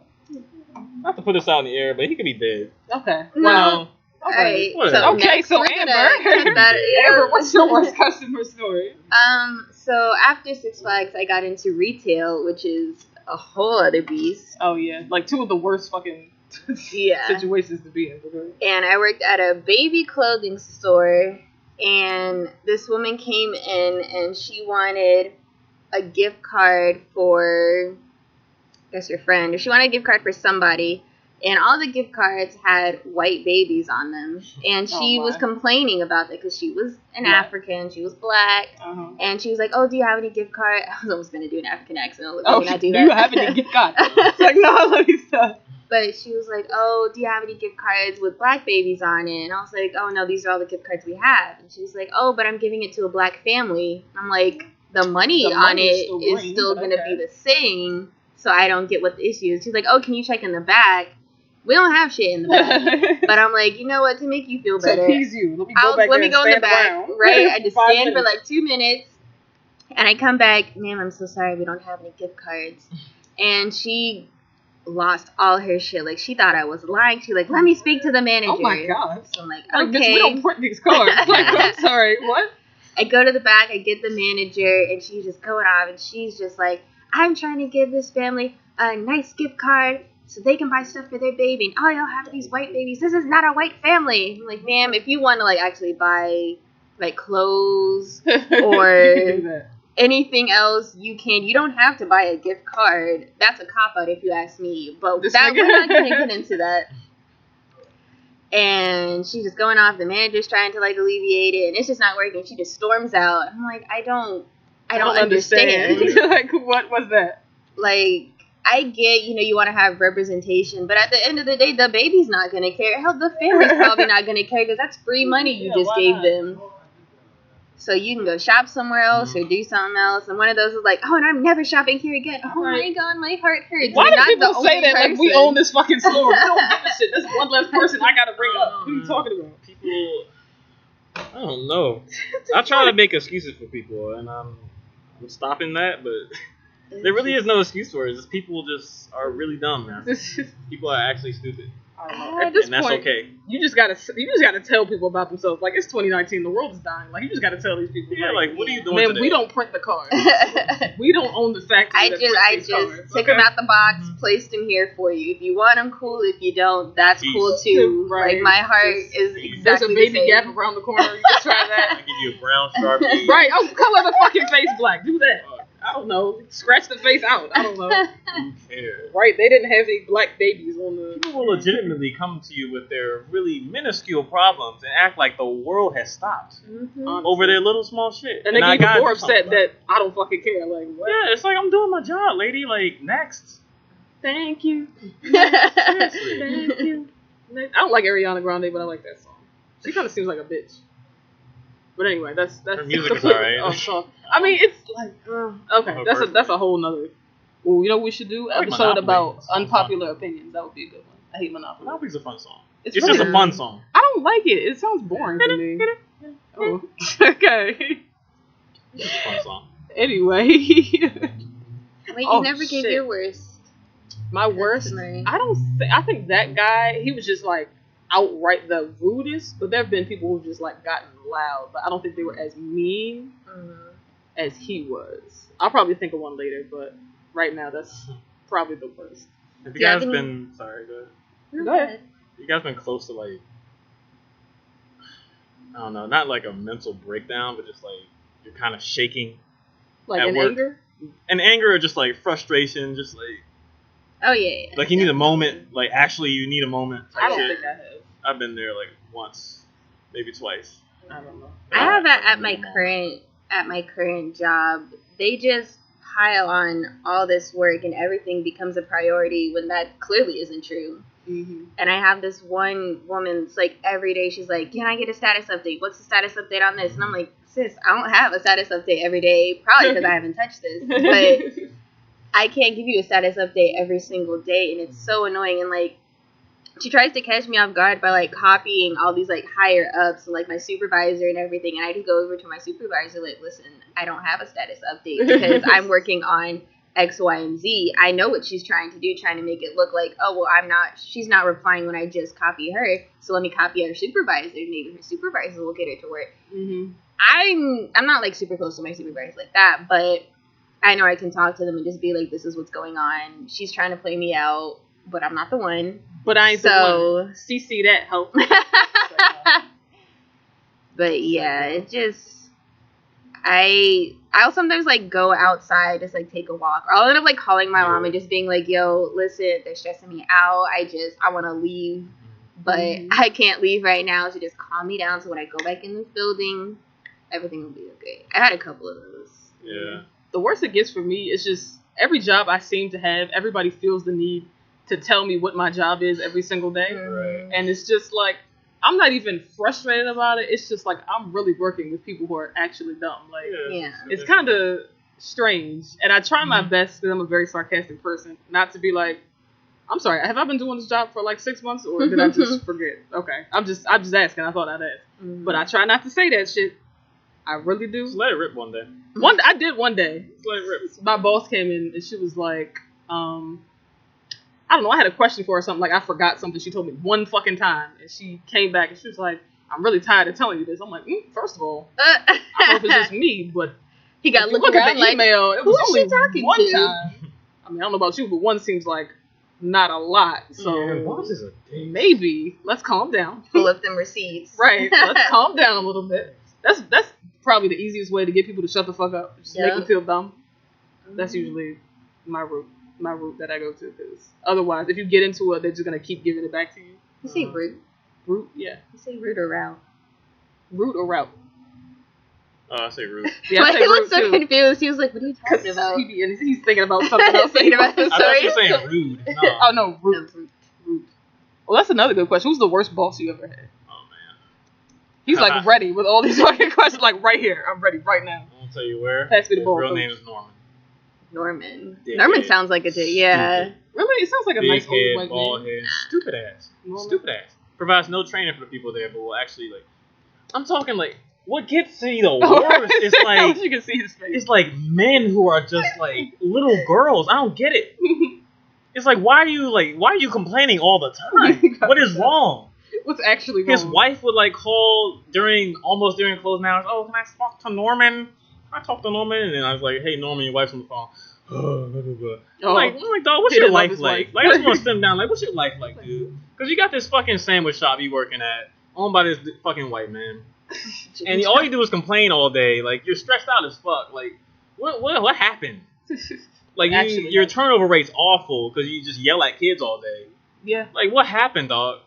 Not to put this out in the air, but he could be dead. Okay. No. Alright. So Amber, what's your worst customer story? So after Six Flags, I got into retail, which is a whole other beast. Oh yeah, like two of the worst fucking situations to be in. And I worked at a baby clothing store, and this woman came in and she wanted a gift card for, I guess, your friend, or she wanted a gift card for somebody, and all the gift cards had white babies on them, and she was complaining about that because she was an African, she was black, and she was like, oh, do you have any gift cards? I was almost going to do an African accent. I was like, do you have any gift cards? It's like, no, let me stop. But she was like, oh, do you have any gift cards with black babies on it? And I was like, oh, no, these are all the gift cards we have. And she was like, oh, but I'm giving it to a black family. I'm like, the money on it is still going to be the same, so I don't get what the issue is. She's like, oh, can you check in the back? We don't have shit in the back. But I'm like, you know what, to make you feel better, to appease you. Let me go in the back, around. Right? I just stand for like 2 minutes, and I come back, ma'am, I'm so sorry, we don't have any gift cards. And she lost all her shit. Like, she thought I was lying. She like, let me speak to the manager. Oh my god. So I'm like, okay. We don't print these cards. Like, I'm sorry, what? I go to the back, I get the manager, and she's just going off, and she's just like, I'm trying to give this family a nice gift card so they can buy stuff for their baby, and all y'all have these white babies. This is not a white family. I'm like, ma'am, if you want to like actually buy like clothes or anything else, you can. You don't have to buy a gift card. That's a cop out if you ask me. But we're not going to get into that. And she's just going off. The manager's trying to like alleviate it, and it's just not working. She just storms out. I'm like, I don't understand. Like, what was that? Like, I get, you want to have representation, but at the end of the day, the baby's not going to care. Hell, the family's probably not going to care because that's free money you just gave them. So you can go shop somewhere else or do something else. And one of those is like, oh, and I'm never shopping here again. Oh my god, my heart hurts. Why do people say that like we own this fucking store? We don't give a shit. That's one less person I got to bring up. What are you talking about? People, I don't know. I try to make excuses for people, and I'm stopping that, but there really is no excuse for it. It's people just are really dumb, man. People are actually stupid. At this point, that's okay. You just gotta tell people about themselves. Like, it's 2019, the world is dying. Like, you just gotta tell these people. Yeah, like what are you doing man, today? We don't print the cards. We don't own the factory. I just took them out the box, placed them here for you. If you want them, cool. If you don't, that's cool too. Right. Like, my heart is exactly there's a baby gap around the corner. You can try that. I give you a brown Sharpie. Right. Oh, color the fucking face black. Do that. I don't know. Scratch the face out. I don't know. Who cares? Right. They didn't have any black babies on the. People will legitimately come to you with their really minuscule problems and act like the world has stopped over their little small shit. And they get even more upset that I don't fucking care. Like, what? Yeah, it's like, I'm doing my job, lady. Like, next. Thank you. Seriously. Thank you. I don't like Ariana Grande, but I like that song. She kind of seems like a bitch. But anyway, that's her music is alright. Song. I mean, it's like okay, that's a whole nother. Well, you know what we should do? An episode about unpopular opinions. That would be a good one. I hate Monopoly. Monopoly's a fun song. It's just a fun song. I don't like it. It sounds boring to me. Oh, okay. It's a fun song. Anyway. Wait, you never gave your worst. My worst? I think that guy, he was just like outright the rudest, but there have been people who've just like gotten loud, but I don't think they were as mean as he was. I'll probably think of one later, but right now that's probably the worst. Have you guys been sorry, go ahead. Go ahead. You guys been close to like, I don't know, not like a mental breakdown, but just like you're kind of shaking. Like in anger? And anger or just like frustration, just like. Oh yeah. Like you need a moment, like actually you need a moment. I don't think I have. I've been there like once, maybe twice. I don't know. I have at my current job. They just pile on all this work and everything becomes a priority when that clearly isn't true. Mm-hmm. And I have this one woman, it's like every day she's like, can I get a status update? What's the status update on this? And I'm like, sis, I don't have a status update every day, probably because I haven't touched this. But I can't give you a status update every single day, and it's so annoying. And like, she tries to catch me off guard by like copying all these like higher ups and like my supervisor and everything. And I just go over to my supervisor like, listen, I don't have a status update because I'm working on X, Y, and Z. I know what she's trying to do, trying to make it look like, oh, well, she's not replying when I just copy her. So let me copy her supervisor. Maybe her supervisor will get her to work. Mm-hmm. I'm not like super close to my supervisor like that, but I know I can talk to them and just be like, this is what's going on. She's trying to play me out, but I'm not the one. But I ain't the one. CC that help. But yeah, it just I'll sometimes like go outside, just like take a walk, or I'll end up like calling my mom and just being like, yo, listen, they're stressing me out. I want to leave, but I can't leave right now. So just calm me down. So when I go back in this building, everything will be okay. I had a couple of those. Yeah. The worst it gets for me is just every job I seem to have, everybody feels the need to tell me what my job is every single day. Right. And it's just like, I'm not even frustrated about it. It's just like, I'm really working with people who are actually dumb. Like, it's kind of strange. And I try my best, because I'm a very sarcastic person, not to be like, I'm sorry, have I been doing this job for like 6 months, or did I just forget? Okay, I'm just asking. I thought I'd ask. But I try not to say that shit. I really do. Just let it rip one day. I did one day. Just let it rip. My boss came in and she was like, I don't know, I had a question for her or something. Like, I forgot something she told me one fucking time. And she came back and she was like, I'm really tired of telling you this. I'm like, first of all, I don't know if it's just me, but he got look at the email. It was only she talking one to? time. I mean, I don't know about you, but one seems like not a lot. So boss is a dick. maybe let's calm down. Pull up them receipts. Right. Let's calm down a little bit. That's probably the easiest way to get people to shut the fuck up. Just make them feel dumb. That's usually my route that I go to, because otherwise, if you get into it, they're just gonna keep giving it back to you. You say route? Route, yeah. You say route or route? Route or route? Oh, I say rude. Yeah, I But say he route looked so too. confused. He was like, "What are you talking about?" He's thinking about something else. Thinking about I thought you were saying rude. No. Oh no, route. Route. Well, that's another good question. Who's the worst boss you ever had? Oh man. He's like ready with all these fucking questions. Like right here, I'm ready right now. I'll tell you where. Pass me the His ball, real coach. name is Norman. Norman. Dickhead. Norman sounds like a dick. Yeah. Stupid. Really, it sounds like a Big nice old head, white bald man. head, stupid ass. Norman. Stupid ass. Provides no training for the people there, but will actually like. I'm talking like what gets me the worst is like you can see his face. it's like men who are just like little girls. I don't get it. It's like why are you complaining all the time? What is wrong? What's actually wrong? His wife would like call almost during closing hours. Oh, can I talk to Norman? I talked to Norman, and then I was like, "Hey, Norman, your wife's on the phone." I'm like, dog, what's He your didn't love life his like? wife. Like, I just want to sit him down. Like, what's your life like, dude? Because you got this fucking sandwich shop you working at, owned by this fucking white man, and all you do is complain all day. Like, you're stressed out as fuck. Like, what happened? Like, your turnover rate's awful because you just yell at kids all day. Yeah. Like, what happened, dog?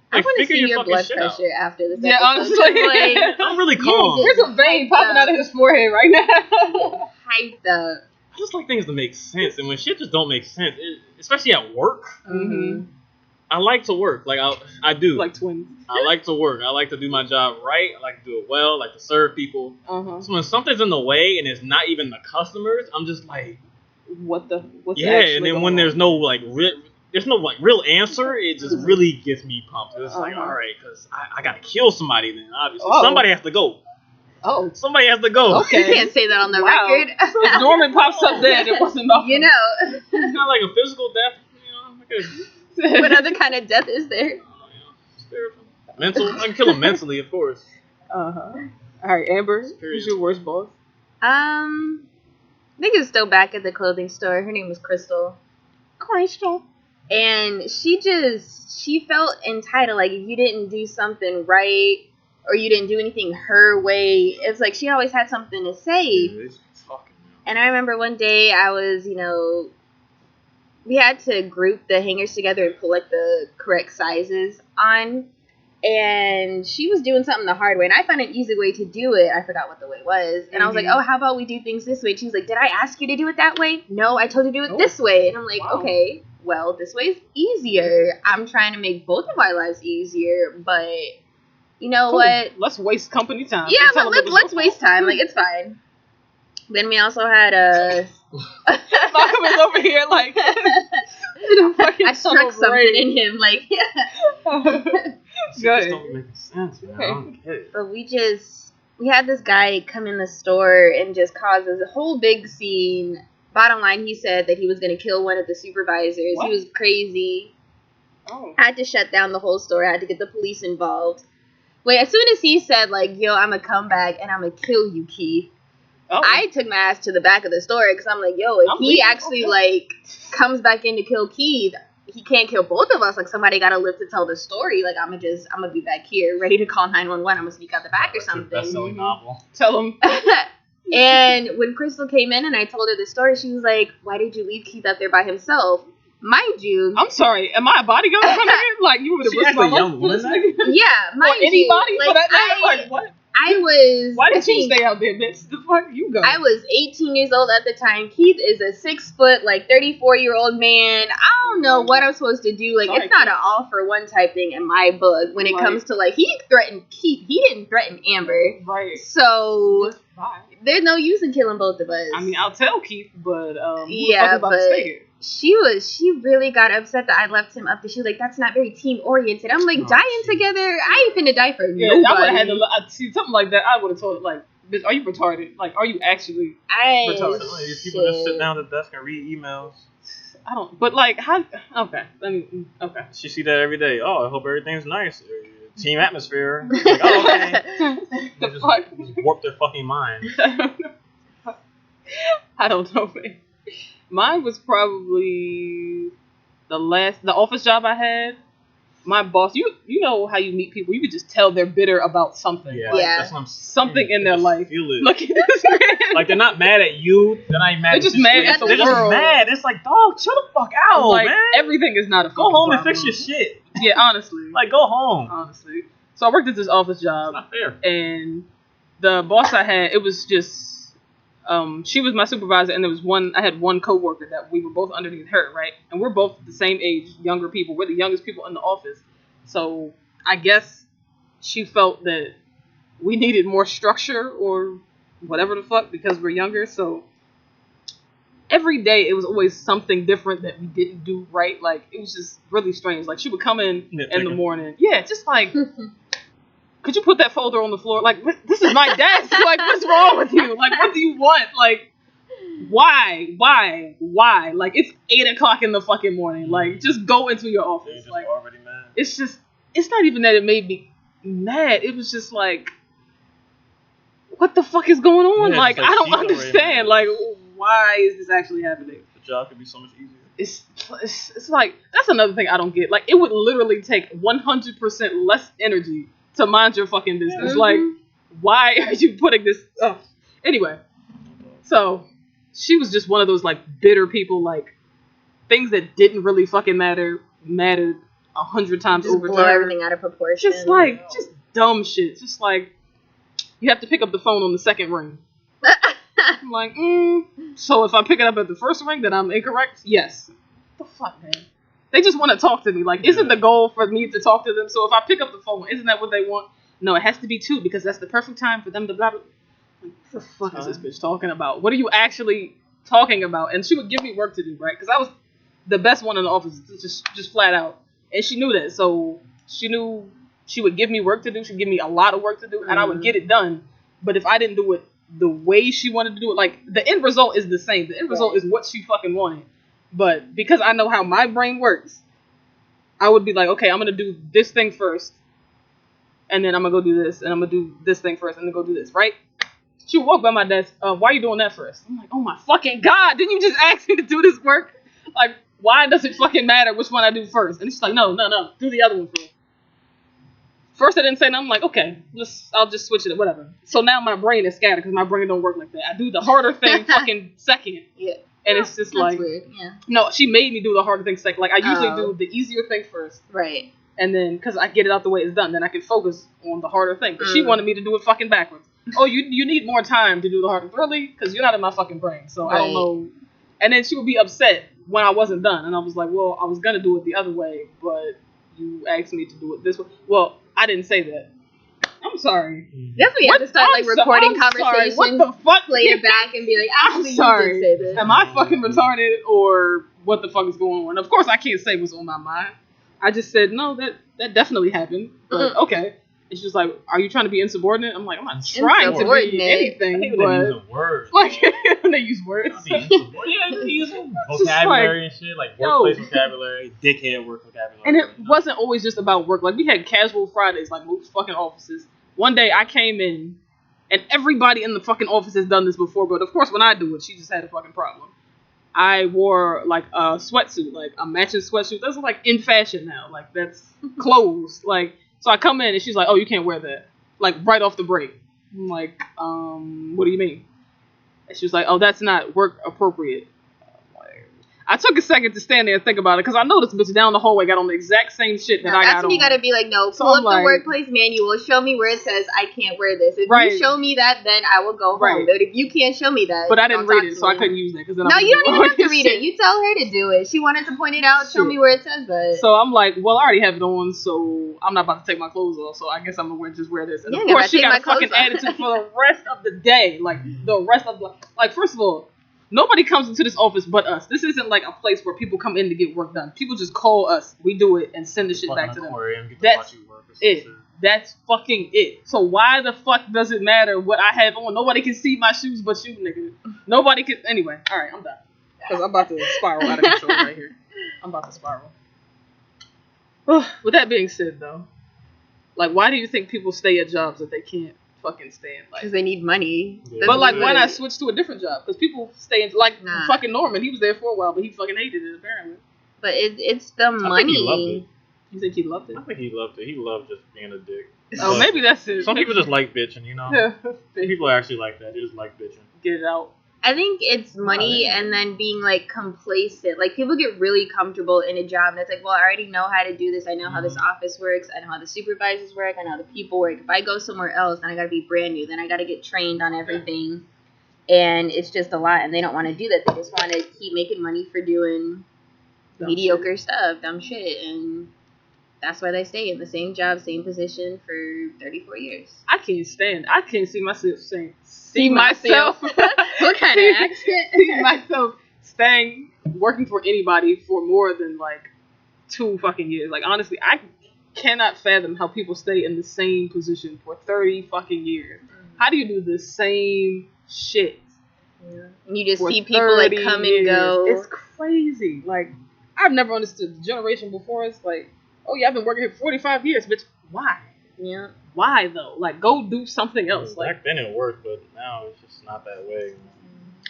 I Like, want to figure see your fucking blood shit pressure out. after this. Yeah, episode. honestly. Like, I'm really calm. There's a vein popping out of his forehead right now. hyped up. I just like things to make sense, and when shit just don't make sense, especially at work. Mm-hmm. I like to work. Like I do. Like twins. I like to work. I like to do my job right. I like to do it well. I like to serve people. Uh-huh. So when something's in the way and it's not even the customers, I'm just like, What's yeah. actually And then going when on? there's no real answer, it just really gets me pumped. It's like, Uh-huh. all right, because I gotta kill somebody then. Obviously, Oh. somebody has to go. Oh. Somebody has to go. Okay. You can't say that on the Wow. record. So if Norman pops up dead, it wasn't nothing. You know. It's not like a physical death. Like a What other kind of death is there? spiritual, mental. I can kill him mentally, of course. Uh-huh. All right, Amber, who's your worst boss? I think it's still back at the clothing store. Her name was Crystal. Crystal. And she felt entitled. Like, if you didn't do something right or you didn't do anything her way, it's like she always had something to say. And I remember one day I was, we had to group the hangers together and pull like the correct sizes on. And she was doing something the hard way, and I found an easy way to do it. I forgot what the way was. And I was like, oh, how about we do things this way? And she was like, did I ask you to do it that way? No, I told you to do it this way. And I'm like, okay, well, this way is easier. I'm trying to make both of our lives easier, but you know what? Let's waste company time. Yeah, but let's waste time. Like, it's fine. Then we also had Malcolm is over here like I struck something in him, like, yeah. Just don't make sense, man. I don't get it. But we had this guy come in the store and just cause a whole big scene. Bottom line, he said that he was going to kill one of the supervisors. What? He was crazy. Oh. I had to shut down the whole store. I had to get the police involved. Wait, as soon as he said, like, yo, I'm going to come back and I'm going to kill you, Keith, I took my ass to the back of the store because I'm like, yo, if he actually, like, comes back in to kill Keith, he can't kill both of us. Like, somebody gotta live to tell the story. Like, I'm gonna be back here ready to call 911. I'm gonna sneak out the back or something. Best-selling novel. Tell him. And when Crystal came in and I told her the story, she was like, "Why did you leave Keith out there by himself?" Mind you, I'm sorry. Am I a bodyguard coming in? Like, you would have She asked a young woman that? yeah, Or mind anybody you, for that matter? Like, what? I was. Why did you stay out there, bitch? The fuck you go? I was 18 years old at the time. Keith is a 6 foot, like 34-year-old man. I don't know what I'm supposed to do. Like, it's not an all for one type thing in my book when it comes to, like, he threatened Keith. He didn't threaten Amber. Right. So Bye. there's no use in killing both of us. I mean, I'll tell Keith, but yeah, but she really got upset that I left him up there. She was like, "That's not very team oriented." I'm like, dying together? I ain't finna die for nobody. I would have had to see something like that. I would have told like, "Bitch, are you retarded? Like, are you actually retarded?" These people just sit down at the desk and read emails. I don't. But like, how? Okay, okay. She see that every day. Oh, I hope everything's nice. Team atmosphere. Like, oh, okay. The just fuck? warp their fucking mind. I don't know, man. Mine was probably the office job I had. My boss, you know how you meet people, you could just tell they're bitter about something. Yeah, like, that's what I'm saying. Something in their life. Feel it. Look at this man. Like, they're not mad at you. They're not even mad They're at just the mad situation. at the They're world. just mad. It's like, dog, chill the fuck out, like, man. everything is not a Go home and problem. fix your shit. Yeah, honestly. Like, go home. Honestly. So I worked at this office job. It's not fair. And the boss I had, it was just, she was my supervisor, and I had one coworker that we were both underneath her, right? And we're both the same age, younger people. We're the youngest people in the office. So I guess she felt that we needed more structure or whatever the fuck because we're younger. So every day it was always something different that we didn't do right. Like, it was just really strange. Like, she would come in the morning. Yeah, just like... Could you put that folder on the floor? Like, this is my desk. Like, what's wrong with you? Like, what do you want? Like, why? Like, it's 8:00 in the fucking morning. Like, just go into your office. You're just like, already mad. It's not even that it made me mad. It was just like, what the fuck is going on? Yeah, like, I don't understand. Like, why is this actually happening? The job could be so much easier. It's like, that's another thing I don't get. Like, it would literally take 100% less energy to mind your fucking business. Mm-hmm. Like, why are you putting this up? Anyway, so she was just one of those, like, bitter people. Like, things that didn't really fucking mattered 100 times just over. Blow everything out of proportion. Just like, just dumb shit. Just like, you have to pick up the phone on the second ring. I'm like, so if I pick it up at the first ring, then I'm incorrect? Yes. What the fuck, man? They just want to talk to me. Like, isn't the goal for me to talk to them? So if I pick up the phone, isn't that what they want? No, it has to be 2 because that's the perfect time for them to blah, blah. Like, what the fuck is this bitch talking about? What are you actually talking about? And she would give me work to do, right? Because I was the best one in the office, just flat out. And she knew that. So she knew she would give me work to do. She'd give me a lot of work to do, and I would get it done. But if I didn't do it the way she wanted to do it, like, the end result is the same. The end result is what she fucking wanted. But because I know how my brain works, I would be like, okay, I'm going to do this thing first. And then I'm going to go do this. And I'm going to do this thing first. And then go do this, right? She would walk by my desk. Why are you doing that first? I'm like, oh my fucking God. Didn't you just ask me to do this work? Like, why does it fucking matter which one I do first? And she's like, no. Do the other one first. First I didn't say nothing. I'm like, okay, I'll just switch it, whatever. So now my brain is scattered because my brain don't work like that. I do the harder thing fucking second. Yeah. And it's just like, weird. Yeah. No, she made me do the harder thing second. Like, I usually do the easier thing first. Right. And then, because I get it out the way it's done, then I can focus on the harder thing. But she wanted me to do it fucking backwards. Oh, you need more time to do the harder. Really? Because you're not in my fucking brain. So I don't know. And then she would be upset when I wasn't done. And I was like, well, I was going to do it the other way, but you asked me to do it this way. Well, I didn't say that. I'm sorry. That's when you have to start like recording conversations. What the fuck? Play it back and be like, actually, I'm sorry. you did say this. Am I fucking retarded or what the fuck is going on? Of course, I can't say what's on my mind. I just said, no, that definitely happened. But okay. And she was like, are you trying to be insubordinate? I'm like, I'm not trying to be anything. I think they use words. Like, when they use words. Yeah, they use vocabulary and shit, like workplace vocabulary, dickhead work vocabulary. And it wasn't always just about work. Like, we had casual Fridays, like most fucking offices. One day I came in, and everybody in the fucking office has done this before, but of course when I do it, she just had a fucking problem. I wore like a sweatsuit, like a matching sweatsuit. That's like in fashion now. Like that's clothes. Like so I come in and she's like, oh, you can't wear that. Like right off the break. I'm like, what do you mean? And she was like, oh, that's not work appropriate. I took a second to stand there and think about it because I know this bitch down the hallway got on the exact same shit that I got on. That's when you gotta be like, no, pull up the workplace manual, show me where it says I can't wear this. If you show me that, then I will go home. But if you can't show me that, but I didn't read it, so I couldn't use that. No, you don't even have to read it. You tell her to do it. She wanted to point it out, show me where it says that. So I'm like, well, I already have it on, so I'm not about to take my clothes off. So I guess I'm gonna just wear this. And of course, she got a fucking attitude for the rest of the day. Like the rest of the first of all. Nobody comes into this office but us. This isn't like a place where people come in to get work done. People just call us. We do it and send the shit back to them. That's it. That's fucking it. So why the fuck does it matter what I have on? Nobody can see my shoes but you, nigga. Nobody can. Anyway, all right, I'm done. Because I'm about to spiral out of control right here. I'm about to spiral. With that being said, though, like, why do you think people stay at jobs that they can't fucking stand? Like, because they need money. Yeah. But like, why not switch to a different job? Because people stay in, like fucking Norman. He was there for a while, but he fucking hated it apparently. But it's the money. Think he loved it. You think he loved it? I think he loved it. He loved just being a dick. Oh, maybe that's it. Some people just like bitching, you know. Yeah. Some people are actually like that. They just like bitching. Get it out. I think it's money and then being like complacent. Like people get really comfortable in a job and it's like, well, I already know how to do this. I know how this office works. I know how the supervisors work. I know how the people work. If I go somewhere else, then I got to be brand new. Then I got to get trained on everything. And it's just a lot. And they don't want to do that. They just want to keep making money for doing mediocre stuff, dumb shit. And that's why they stay in the same job, same position for 34 years. I can't see myself saying. See myself. What kind of accent? See myself staying working for anybody for more than like 2 fucking years. Like honestly, I cannot fathom how people stay in the same position for 30 fucking years. How do you do the same shit? Yeah. And you just see people like come and go. It's crazy. Like I've never understood the generation before us. Like, oh yeah, I've been working here for 45 years, bitch. Why? Yeah. Why though? Like, go do something else. Back then it worked, but now it's just not that way.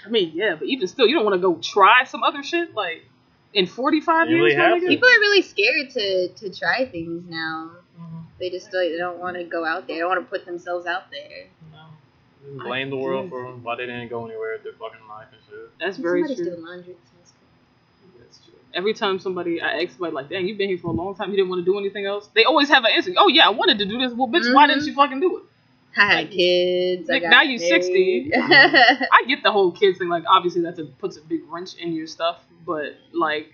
I mean, yeah, but even still, you don't want to go try some other shit like in 45 years. People are really scared to try things now. Mm-hmm. They just they don't want to go out there. They don't want to put themselves out there. No. Blame the world for why they didn't go anywhere with their fucking life and shit. That's very true. Somebody's doing laundry. That's true. Every time I ask somebody like, dang, you've been here for a long time, you didn't want to do anything else? They always have an answer. Oh yeah, I wanted to do this. Well, bitch, why didn't you fucking do it? I had kids. Nick, now you're 60. I get the whole kids thing. Like, obviously, puts a big wrench in your stuff. But like,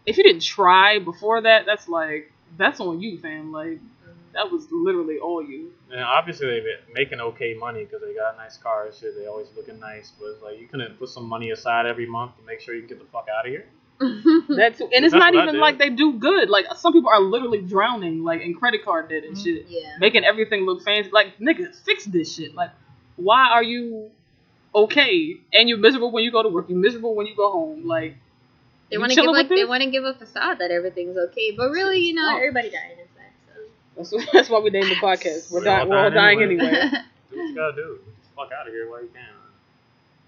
if you didn't try before that, that's on you, fam. Like, that was literally all you. And obviously, they've been making okay money because they got nice cars. Shit, they always looking nice. But it's like you couldn't put some money aside every month to make sure you can get the fuck out of here. That too. And it's not even like they do good. Like some people are literally drowning, like in credit card debt and shit. Yeah. Making everything look fancy. Like, nigga, fix this shit. Like, why are you okay and you're miserable when you go to work? You're miserable when you go home. Like, they want to give a facade that everything's okay, but really, you know, everybody dying inside. So that's why we named the podcast. We're all dying anyway. Do what you gotta do. Get the fuck out of here while you can.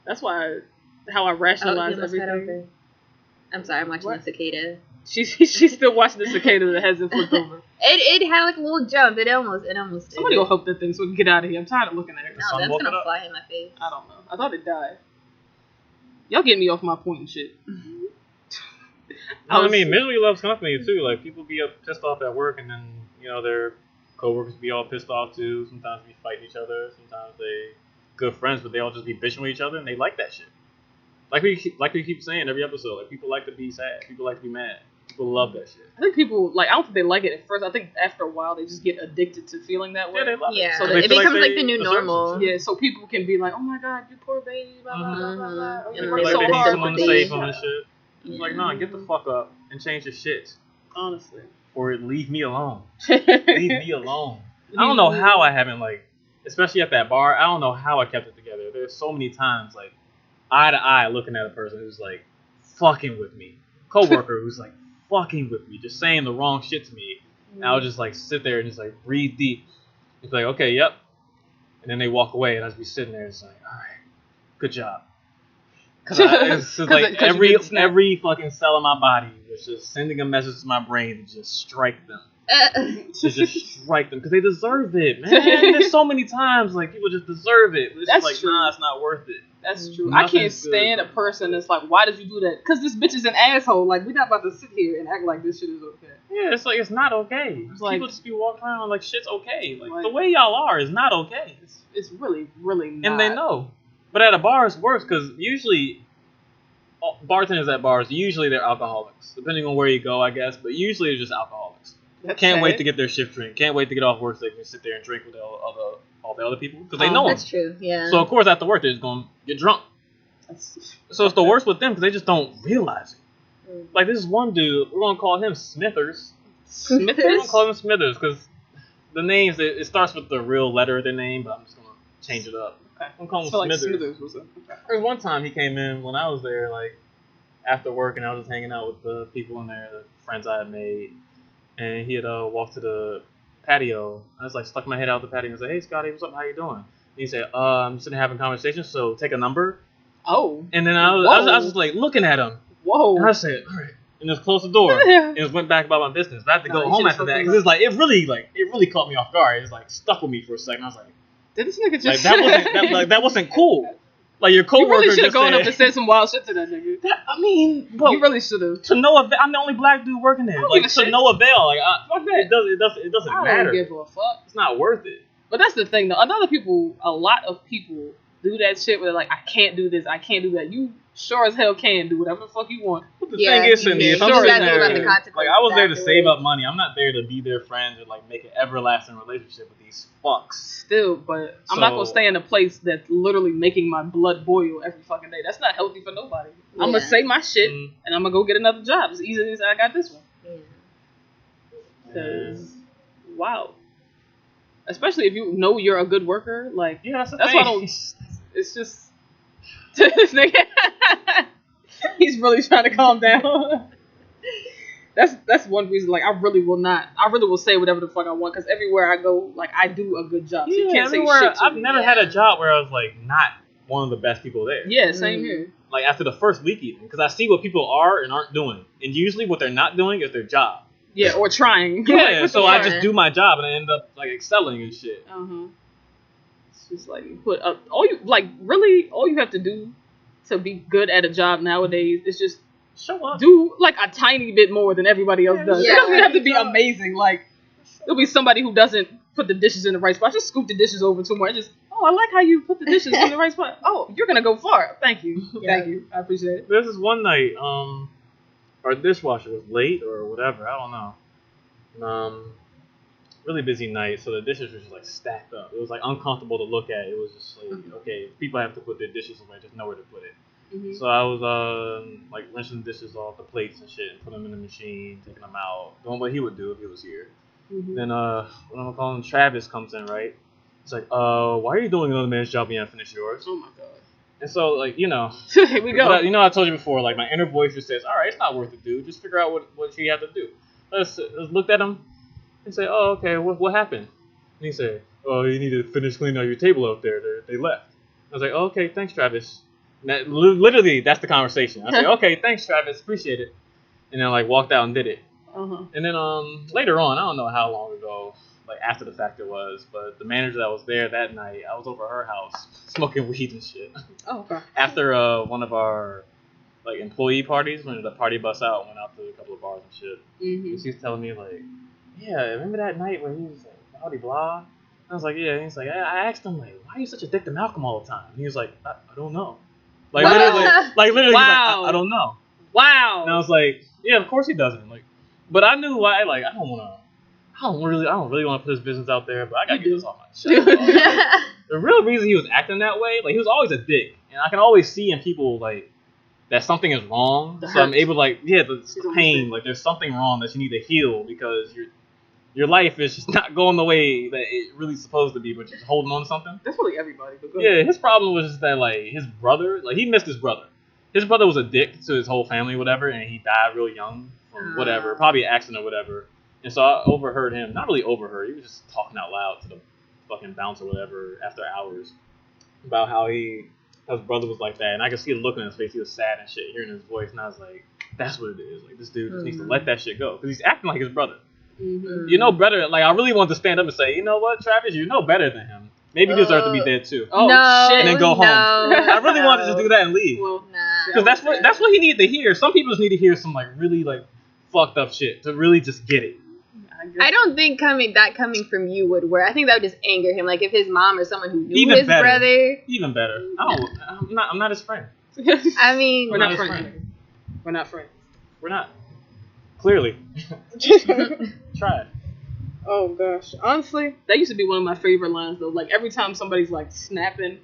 That's how I rationalize everything. I'm sorry, I'm watching the cicada. She's still watching the cicada that hasn't flipped over. It had like a little jump. It almost Somebody will help that thing so we can get out of here. I'm tired of looking at it. No, that's gonna fly in my face. I don't know. I thought it died. Y'all getting me off my point and shit. I mean, misery loves company too. Like people be pissed off at work, and then their coworkers be all pissed off too. Sometimes we fight each other. Sometimes they good friends, but they all just be bitching with each other, and they like that shit. Like we keep saying every episode, like people like to be sad, people like to be mad, people love that shit. I think people I don't think they like it at first. I think after a while they just get addicted to feeling that way. Yeah, they love it. So it becomes like the new normal. Yeah, so people can be like, oh my god, you poor baby, blah blah blah blah blah. And they feel like they need someone to save them and shit. It's like, nah, get the fuck up and change your shit. Honestly. Or leave me alone. Leave me alone. I don't know how I haven't especially at that bar. I don't know how I kept it together. There's so many times eye to eye looking at a person who's like fucking with me, coworker who's like fucking with me, just saying the wrong shit to me. And I'll just sit there and just breathe deep. It's like, okay, yep. And then they walk away and I'll just be sitting there. It's like, all right, good job. It's just like every fucking cell in my body was just sending a message to my brain to just strike them. To just strike them because they deserve it, man. There's so many times like people just deserve it. It's That's just like, true. nah, it's not worth it. That's true. Nothing's I can't stand a person that's like, why did you do that? Because this bitch is an asshole. Like, we're not about to sit here and act like this shit is okay. Yeah, it's like it's not okay. It's like, people just be walking around like shit's okay. Like the way y'all are is not okay. It's really, really not. And they know. But at a bar, it's worse because usually bartenders at bars, usually they're alcoholics. Depending on where you go, I guess. But usually they're just alcoholics. Can't wait to get their shift drink. Can't wait to get off work so they can sit there and drink with all the other people because they know them. That's true, yeah. So of course after work they're just going to get drunk. So it's the worst with them because they just don't realize it. Like this one dude, we're going to call him Smithers. Smithers? We're going to call him Smithers because the names, it starts with the real letter of their name, but I'm just going to change it up. Okay. I'm calling him like Smithers. Okay. There was one time he came in when I was there, like after work, and I was just hanging out with the people in there, the friends I had made. And he had walked to the patio. I was like stuck my head out the patio and said, "Hey Scotty, what's up? How you doing?" And he said, "I'm sitting having a conversation, so take a number." Oh. And then I was just like looking at him. Whoa. And I said, "All right," and just closed the door and just went back about my business. But I had to go home after that because it's like it really caught me off guard. It's like stuck with me for a second. I was like, did this nigga just that wasn't cool. Like your coworker you really should have just gone said, up and said some wild shit to that nigga. Well, you really should have. To no avail. I'm the only black dude working there. Like to no avail. Like fuck that. It doesn't I matter. don't give a fuck. It's not worth it. But that's the thing though. A lot of people do that shit where they're like, I can't do this, I can't do that. You sure as hell can do whatever the fuck you want. But the thing is, Cindy, if I'm sure sitting there, about the consequences like I was there to afterwards. save up money. I'm not there to be their friends or like make an everlasting relationship with these fucks. Still, but I'm not gonna stay in a place that's literally making my blood boil every fucking day. That's not healthy for nobody. Yeah. I'm gonna say my shit and I'm gonna go get another job as easy as I got this one. Because wow. Especially if you know you're a good worker, like that's why I don't. It's just this nigga. He's really trying to calm down. That's one reason. Like I really will say whatever the fuck I want because everywhere I go, like I do a good job. So you can't say shit to I've me. never had a job where I was like not one of the best people there. Yeah, same here. Like after the first week even, because I see what people are and aren't doing, and usually what they're not doing is their job. Yeah, or trying. Yeah, so I just do my job and I end up like excelling and shit. It's just like you put up all you have to do to be good at a job nowadays is just show up. Do like a tiny bit more than everybody else does. Yeah. It doesn't have to be amazing. Like there'll be somebody who doesn't put the dishes in the right spot. Just scoop the dishes over to more. Just I like how you put the dishes in the right spot. Oh, you're gonna go far. Thank you. Yeah. Thank you. I appreciate it. There's this one night, our dishwasher was late or whatever. I don't know. Really busy night, so the dishes were just like stacked up. It was like uncomfortable to look at. It was just like, okay, if people have to put their dishes away, just know where to put it. So I was like rinsing the dishes off the plates and shit, and putting them in the machine, taking them out, doing what he would do if he was here. Then what I'm calling Travis comes in, right? He's like, why are you doing another man's job when you haven't finished yours? Oh my god. And so like here we go. But, I told you before, like my inner voice just says, all right, it's not worth it, dude. Just figure out what you have to do. Let's looked at him and say, oh, okay, what happened? And he said, oh, you need to finish cleaning out your table out there. They left. I was like, oh, okay, thanks, Travis. And literally, that's the conversation. I said, okay, thanks, Travis, appreciate it. And then like walked out and did it. And then later on, I don't know how long ago, like after the fact it was, but the manager that was there that night, I was over at her house smoking weed and shit. Oh, okay. After one of our like employee parties, when the party bus out, went out to a couple of bars and shit. And she's telling me like, yeah, remember that night where he was like, blah, blah. And I was like, yeah. And he's like, I asked him like, why are you such a dick to Malcolm all the time? And he was like, I don't know. Like literally, he's like, I don't know. Wow. And I was like, yeah, of course he doesn't. Like, but I knew why. Like, I don't really want to put his business out there, but I gotta get this off my chest. The real reason he was acting that way, like he was always a dick, and I can always see in people like that something is wrong. So I'm able to like, the pain, like there's something wrong that you need to heal because your life is just not going the way that it really supposed to be, but you're just holding on to something. That's really everybody. But go ahead. His problem was just that like his brother, like he missed his brother. His brother was a dick to his whole family, whatever, and he died real young from whatever, probably an accident or whatever. And so I overheard him, not really overheard, he was just talking out loud to the fucking bouncer or whatever after hours about how his brother was like that, and I could see the look on his face. He was sad and shit, hearing his voice, and I was like, that's what it is. Like, this dude just needs to let that shit go, because he's acting like his brother. Mm-hmm. You know better. Like, I really wanted to stand up and say, you know what, Travis, you know better than him. Maybe you deserve to be dead too. Oh no, shit! And then go home. I really wanted to just do that and leave. Well, because that's what he needed to hear. Some people just need to hear some like really like fucked up shit to really just get it. I don't think coming from you would work. I think that would just anger him. Like if his mom or someone who knew Even his better. brother. Even better. I'm not his friend. I mean, we're not friends. We're not friends. We're not. Clearly. Try it. Oh gosh, honestly, that used to be one of my favorite lines though. Like every time somebody's like snapping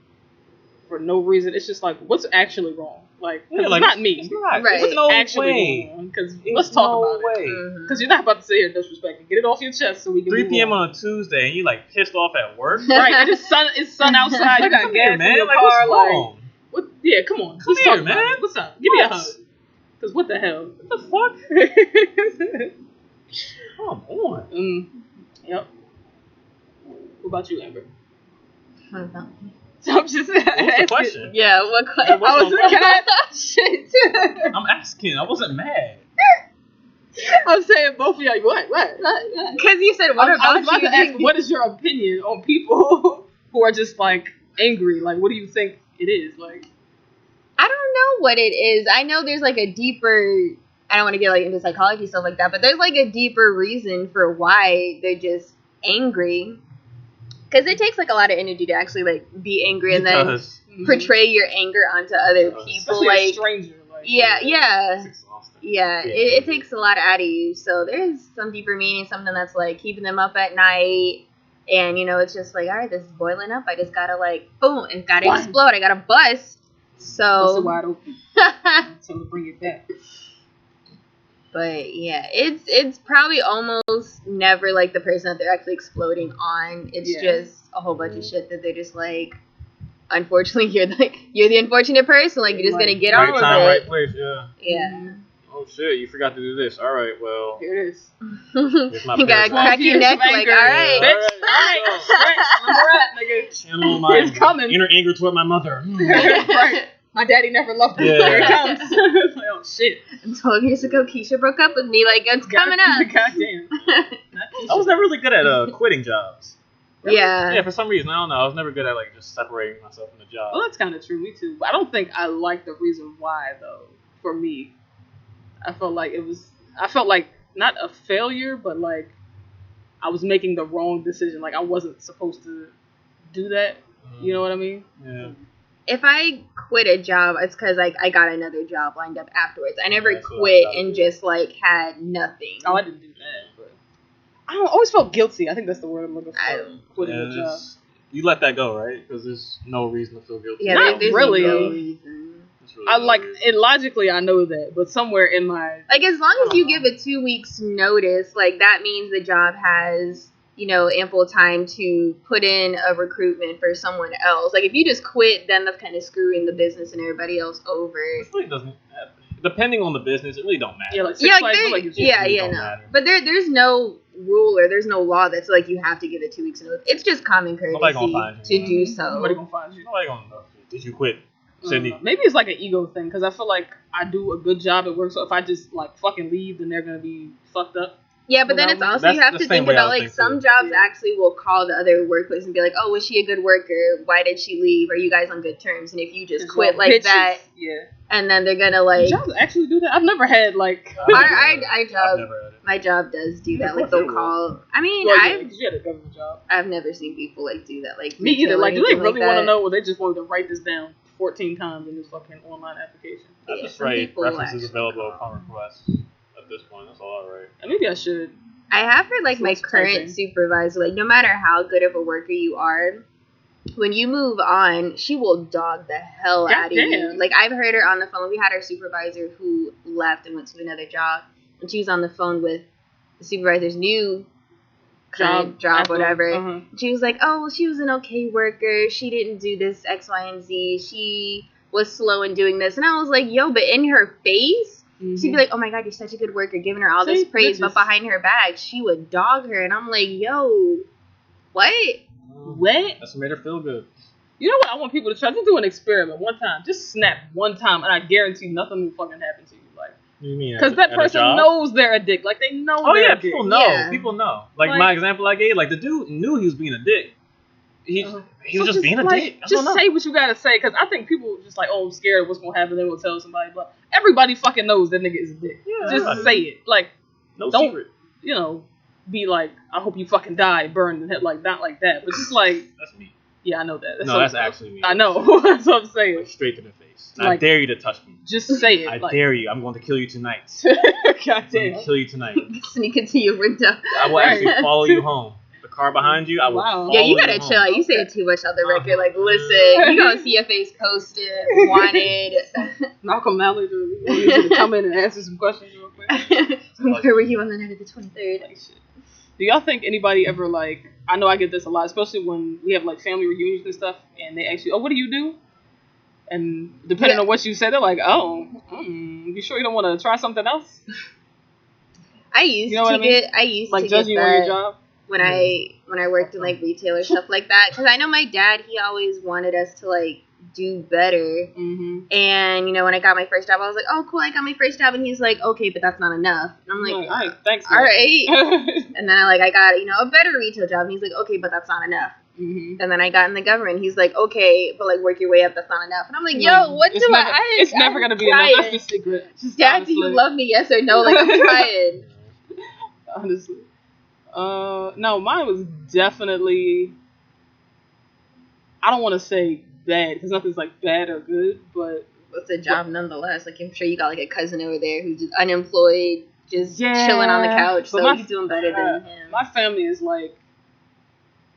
for no reason, it's just like, what's actually wrong? Like, yeah, it's like not me. It's not. Right. It's no actually way. wrong. Because let's talk about it. Mm-hmm. Because you're not about to sit here and disrespect it. Get it off your chest so we can. 3 move p.m. on. on a Tuesday, and you like pissed off at work. Right, and it's sun outside. You got Come gas here, man. in your Like, car. what's Like, wrong? what? Yeah, come on. Come Let's here, talk about man. it. What's up? Give me a What? hug. Because what the hell? What the fuck? Come on. Yep. What about you, Amber? What about me? So I'm just What's the question? Yeah, what question? Yeah, what's can I? Shit. I'm asking. I wasn't mad. I'm saying both of y'all. What? Because you said, what I about was about you? to ask, what is your opinion on people who are just like angry? Like, what do you think it is? Like, I don't know what it is. I know there's like a deeper, I don't want to get like into psychology stuff like that, but there's like a deeper reason for why they're just angry. Because it takes like a lot of energy to actually like be angry and then portray your anger onto other people. especially Like, a stranger. Like, yeah. It's exhausting. Yeah, it takes a lot out of you. So there's some deeper meaning, something that's like keeping them up at night. And, you know, it's just like, all right, this is boiling up. I just gotta like, boom, it's gotta explode. I gotta bust. Bust So, it wide open. So to bring it back. but yeah, it's probably almost never like the person that they're actually exploding on. It's just a whole bunch of shit that they're just like, unfortunately, you're the unfortunate person. Like, you're just gonna get on Right with time, it. right place. Yeah. Yeah. Oh shit! You forgot to do this. All right. Well. Here it is. Here's my You gotta paragraph. crack your neck like, all right. Bitch, Channel my It's coming. inner anger toward my mother. right. My daddy never loved me. Yeah. Here it comes. Like, oh shit. 12 years ago, Keisha broke up with me. Like, it's coming up. Goddamn. I was never really good at quitting jobs. Yeah. Yeah, for some reason, I don't know. I was never good at like just separating myself from the job. Well, that's kind of true. Me too. But I don't think I like the reason why though. For me, I felt like not a failure, but like I was making the wrong decision. Like I wasn't supposed to do that. You know what I mean? Yeah. If I quit a job, it's because I got another job lined up afterwards. I never That's what quit I thought. and just like had nothing. Oh, I didn't do that. But I always felt guilty. I think that's the word I'm looking for. I- Quitting Yeah, a job. there's- you let that go, right? Because there's no reason to feel guilty. Yeah, Not there's really. no reason. There's really I no like reason. it logically. I know that, but somewhere in my Like, as long as you give it 2 weeks notice, like, that means the job has, you know, ample time to put in a recruitment for someone else. Like, if you just quit, then that's kind of screwing the business and everybody else over. It really doesn't. Depending on the business, it really don't matter. yeah, like Yeah, Six like, Flags, like it's yeah, really yeah, don't no. matter. But there's no rule or there's no law that's like you have to give it 2 weeks notice. It's just common Nobody courtesy gonna find to you. do so. Somebody gonna find you. Nobody gonna know. Did you quit, I don't Sydney? know. Maybe it's like an ego thing because I feel like I do a good job at work. So if I just like fucking leave, then they're gonna be fucked up. Yeah, but then it's also That's you have the to same think way I about was like thinking, some too. jobs Yeah. actually will call the other workplace and be like, "Oh, was she a good worker? Why did she leave? Are you guys on good terms?" And if you just quit Y'all like bitches. that, Yeah. and then they're gonna like, Jobs actually do that. I've never had like. I've never had I it. job I've never had it. my job does do Yeah, that. Like of they'll course it call. I mean, Well, yeah, 'cause you had a government job. I've never seen people like do that. Like Me either. retail or Like, do they anything really like want to that. know, or they just wanted to write this down 14 times in this fucking online application? I Yeah, just some write people references actually available call. upon request. At this point, that's all I write. And maybe I should. I have heard like my Slash current typing. supervisor, like no matter how good of a worker you are, when you move on, she will dog the hell out of you. Goddamn. Like I've heard her on the phone. We had our supervisor who left and went to another job, and she was on the phone with the supervisor's new job, after- whatever. uh-huh. She was like, "Oh, well, she was an okay worker. She didn't do this X, Y, and Z. She was slow in doing this." And I was like, "Yo," but in her face. She'd be like, "Oh my God, you're such a good worker," giving her all this See, praise, but bitches. behind her back, she would dog her, and I'm like, "Yo, what?" What? That's what made her feel good. You know what? I want people to try. Just do an experiment one time. Just snap one time, and I guarantee nothing will fucking happen to you. Like, You mean because that person knows they're a dick. Like, they know. Oh they're yeah, a dick. people know. Yeah. People know. Like my example I gave, like the dude knew he was being a dick. He was just being a dick. Just say what you gotta say, because I think people just like, oh, I'm scared of what's gonna happen. They will tell somebody, but everybody fucking knows that nigga is a dick. Yeah, just everybody. say it. Like, No don't, secret. you know, be like, I hope you fucking die, burned in the head, like not like that, but just like, That's me. yeah, I know that. That's actually me. I know. That's what I'm saying. Like, straight to the face. Like, I dare you to touch me. Just say it. I like, dare you. I'm going to kill you tonight. God I'm going damn. to kill you tonight. Sneak into your window. I will actually follow you home. The car behind you, I will follow Yeah, you you gotta home. chill. You say it too much on the record. Like, listen, you gonna see your face posted, wanted. Malcolm Mallard wanted you to come in and answer some questions real quick. Where were you on the night of the 23rd? Like, shit. Do y'all think anybody ever, like, I know I get this a lot, especially when we have, like, family reunions and stuff, and they ask you, oh, what do you do? And depending on what you say, they're like, oh, you sure you don't want to try something else? I used You know what I mean? I used Like, to get judging you on your that job? when I worked in like retail or stuff like that. Because I know my dad, he always wanted us to like do better. Mm-hmm. And you know, when I got my first job, I was like, oh cool, I got my first job, and he's like, okay, but that's not enough. And I'm like, all right, thanks. all right. Mm-hmm. And then I got, you know, a better retail job, and he's like, okay, but that's not enough. And then I got in the government. He's like, okay, but like work your way up. That's not enough. And I'm like, yo, what do I? It's never gonna be enough. That's the secret. Just Dad, do you love me? Yes or no? Like, I'm trying. Honestly. No, mine was definitely, I don't want to say bad, because nothing's like bad or good, but It's a job nonetheless. Like, I'm sure you got like a cousin over there who's just unemployed, just chilling on the couch, so he's doing better than him. My family is like,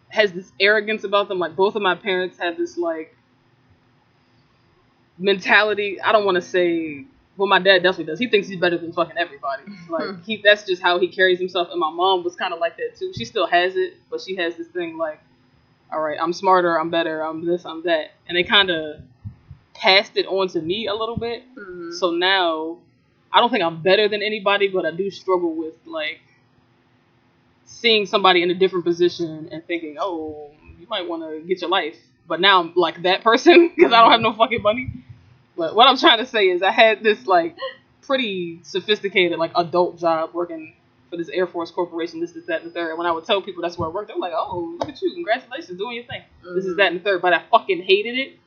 has this arrogance about them. Like, both of my parents have this like mentality. I don't want to say, well, my dad definitely does. He thinks he's better than fucking everybody. Like, that's just how he carries himself. And my mom was kind of like that too. She still has it, but she has this thing like, all right, I'm smarter, I'm better, I'm this, I'm that. And they kind of passed it on to me a little bit. So now, I don't think I'm better than anybody, but I do struggle with like seeing somebody in a different position and thinking, oh, you might want to get your life. But now I'm like that person because I don't have no fucking money. But what I'm trying to say is I had this like pretty sophisticated like adult job working for this Air Force corporation, this, that, and the third. And when I would tell people that's where I worked, they were like, oh, look at you, congratulations, doing your thing. This is that and the third. But I fucking hated it.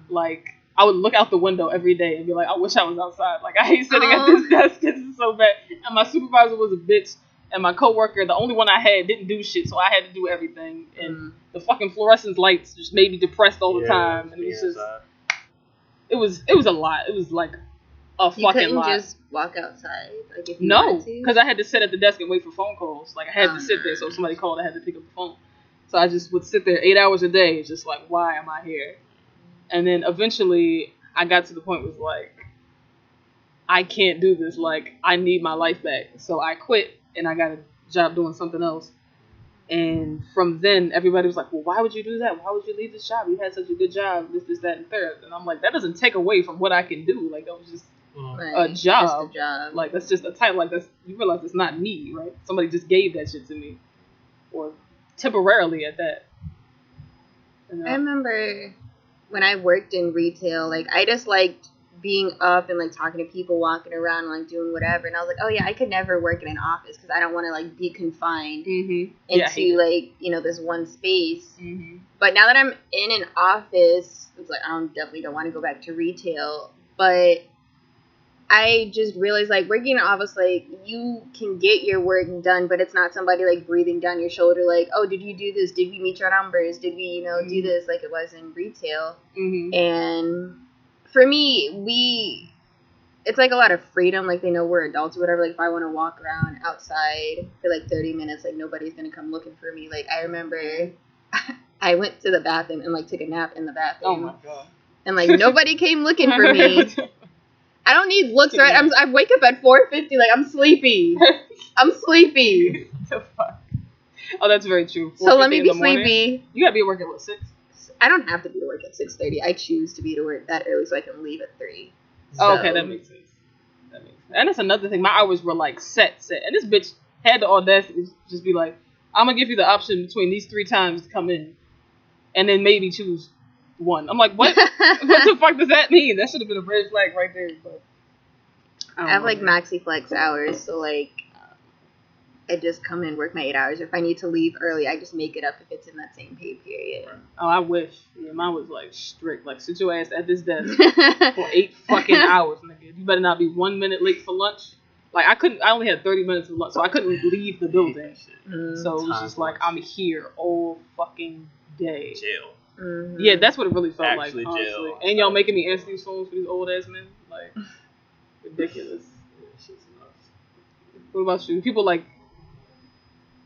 Like, I would look out the window every day and be like, I wish I was outside. Like, I hate sitting at this desk. This is so bad. And my supervisor was a bitch. And my coworker, the only one I had, didn't do shit, so I had to do everything. And the fucking fluorescent lights just made me depressed all the time. And it was just, it was a lot. It was like a fucking lot. You couldn't just walk outside, like if you No, wanted to? because I had to sit at the desk and wait for phone calls. Like, I had to sit there, so if somebody called, I had to pick up the phone. So I just would sit there 8 hours a day, just like, why am I here? And then eventually, I got to the point where it was like, I can't do this. Like, I need my life back. So I quit, and I got a job doing something else. And from then, everybody was like, well, why would you do that? Why would you leave this job? You had such a good job, this, that, and third. And I'm like, that doesn't take away from what I can do. Like, that was just a job. Just a job. Like, that's just a title. Like, that's, you realize it's not me, right? Somebody just gave that shit to me. Or temporarily at that. And, I remember when I worked in retail, like, I just liked being up and, like, talking to people, walking around, and, like, doing whatever. And I was like, oh, yeah, I could never work in an office because I don't want to, like, be confined into, like, you know, this one space. But now that I'm in an office, it's like, I definitely don't want to go back to retail. But I just realized, like, working in an office, like, you can get your work done, but it's not somebody, like, breathing down your shoulder, like, oh, did you do this? Did we meet your numbers? Did we, you know, do this? Like it was in retail. And for me, it's, like, a lot of freedom. Like, they know we're adults or whatever. Like, if I want to walk around outside for, like, 30 minutes, like, nobody's going to come looking for me. Like, I remember I went to the bathroom and, like, took a nap in the bathroom. Oh, my God. And, like, nobody came looking for me. I don't need looks, right? I wake up at 4:50, like, I'm sleepy. I'm sleepy. The fuck? Oh, that's very true. So let me be sleepy. You gotta be at work at what, 6? I don't have to be to work at 6:30. I choose to be to work that early so I can leave at 3. Oh, okay, that makes sense. And that's another thing. My hours were like set. And this bitch had the audacity to just be like, I'm gonna give you the option between these 3 times to come in, and then maybe choose one. I'm like, what? What the fuck does that mean? That should have been a red flag right there. But I have like maxi flex hours, so like I just come in, work my 8 hours. If I need to leave early, I just make it up if it's in that same pay period. Oh, I wish. Yeah, mine was like strict. Like, sit your ass at this desk for 8 fucking hours, nigga. You better not be 1 minute late for lunch. Like, I only had 30 minutes for lunch, so I couldn't leave the building. So it was just like, I'm here all fucking day. Jail. Mm-hmm. Yeah, that's what it really felt Actually, like, honestly. jail. And y'all making me answer these phones for these old ass men. Like, ridiculous. Shit's nuts. What about you? People like,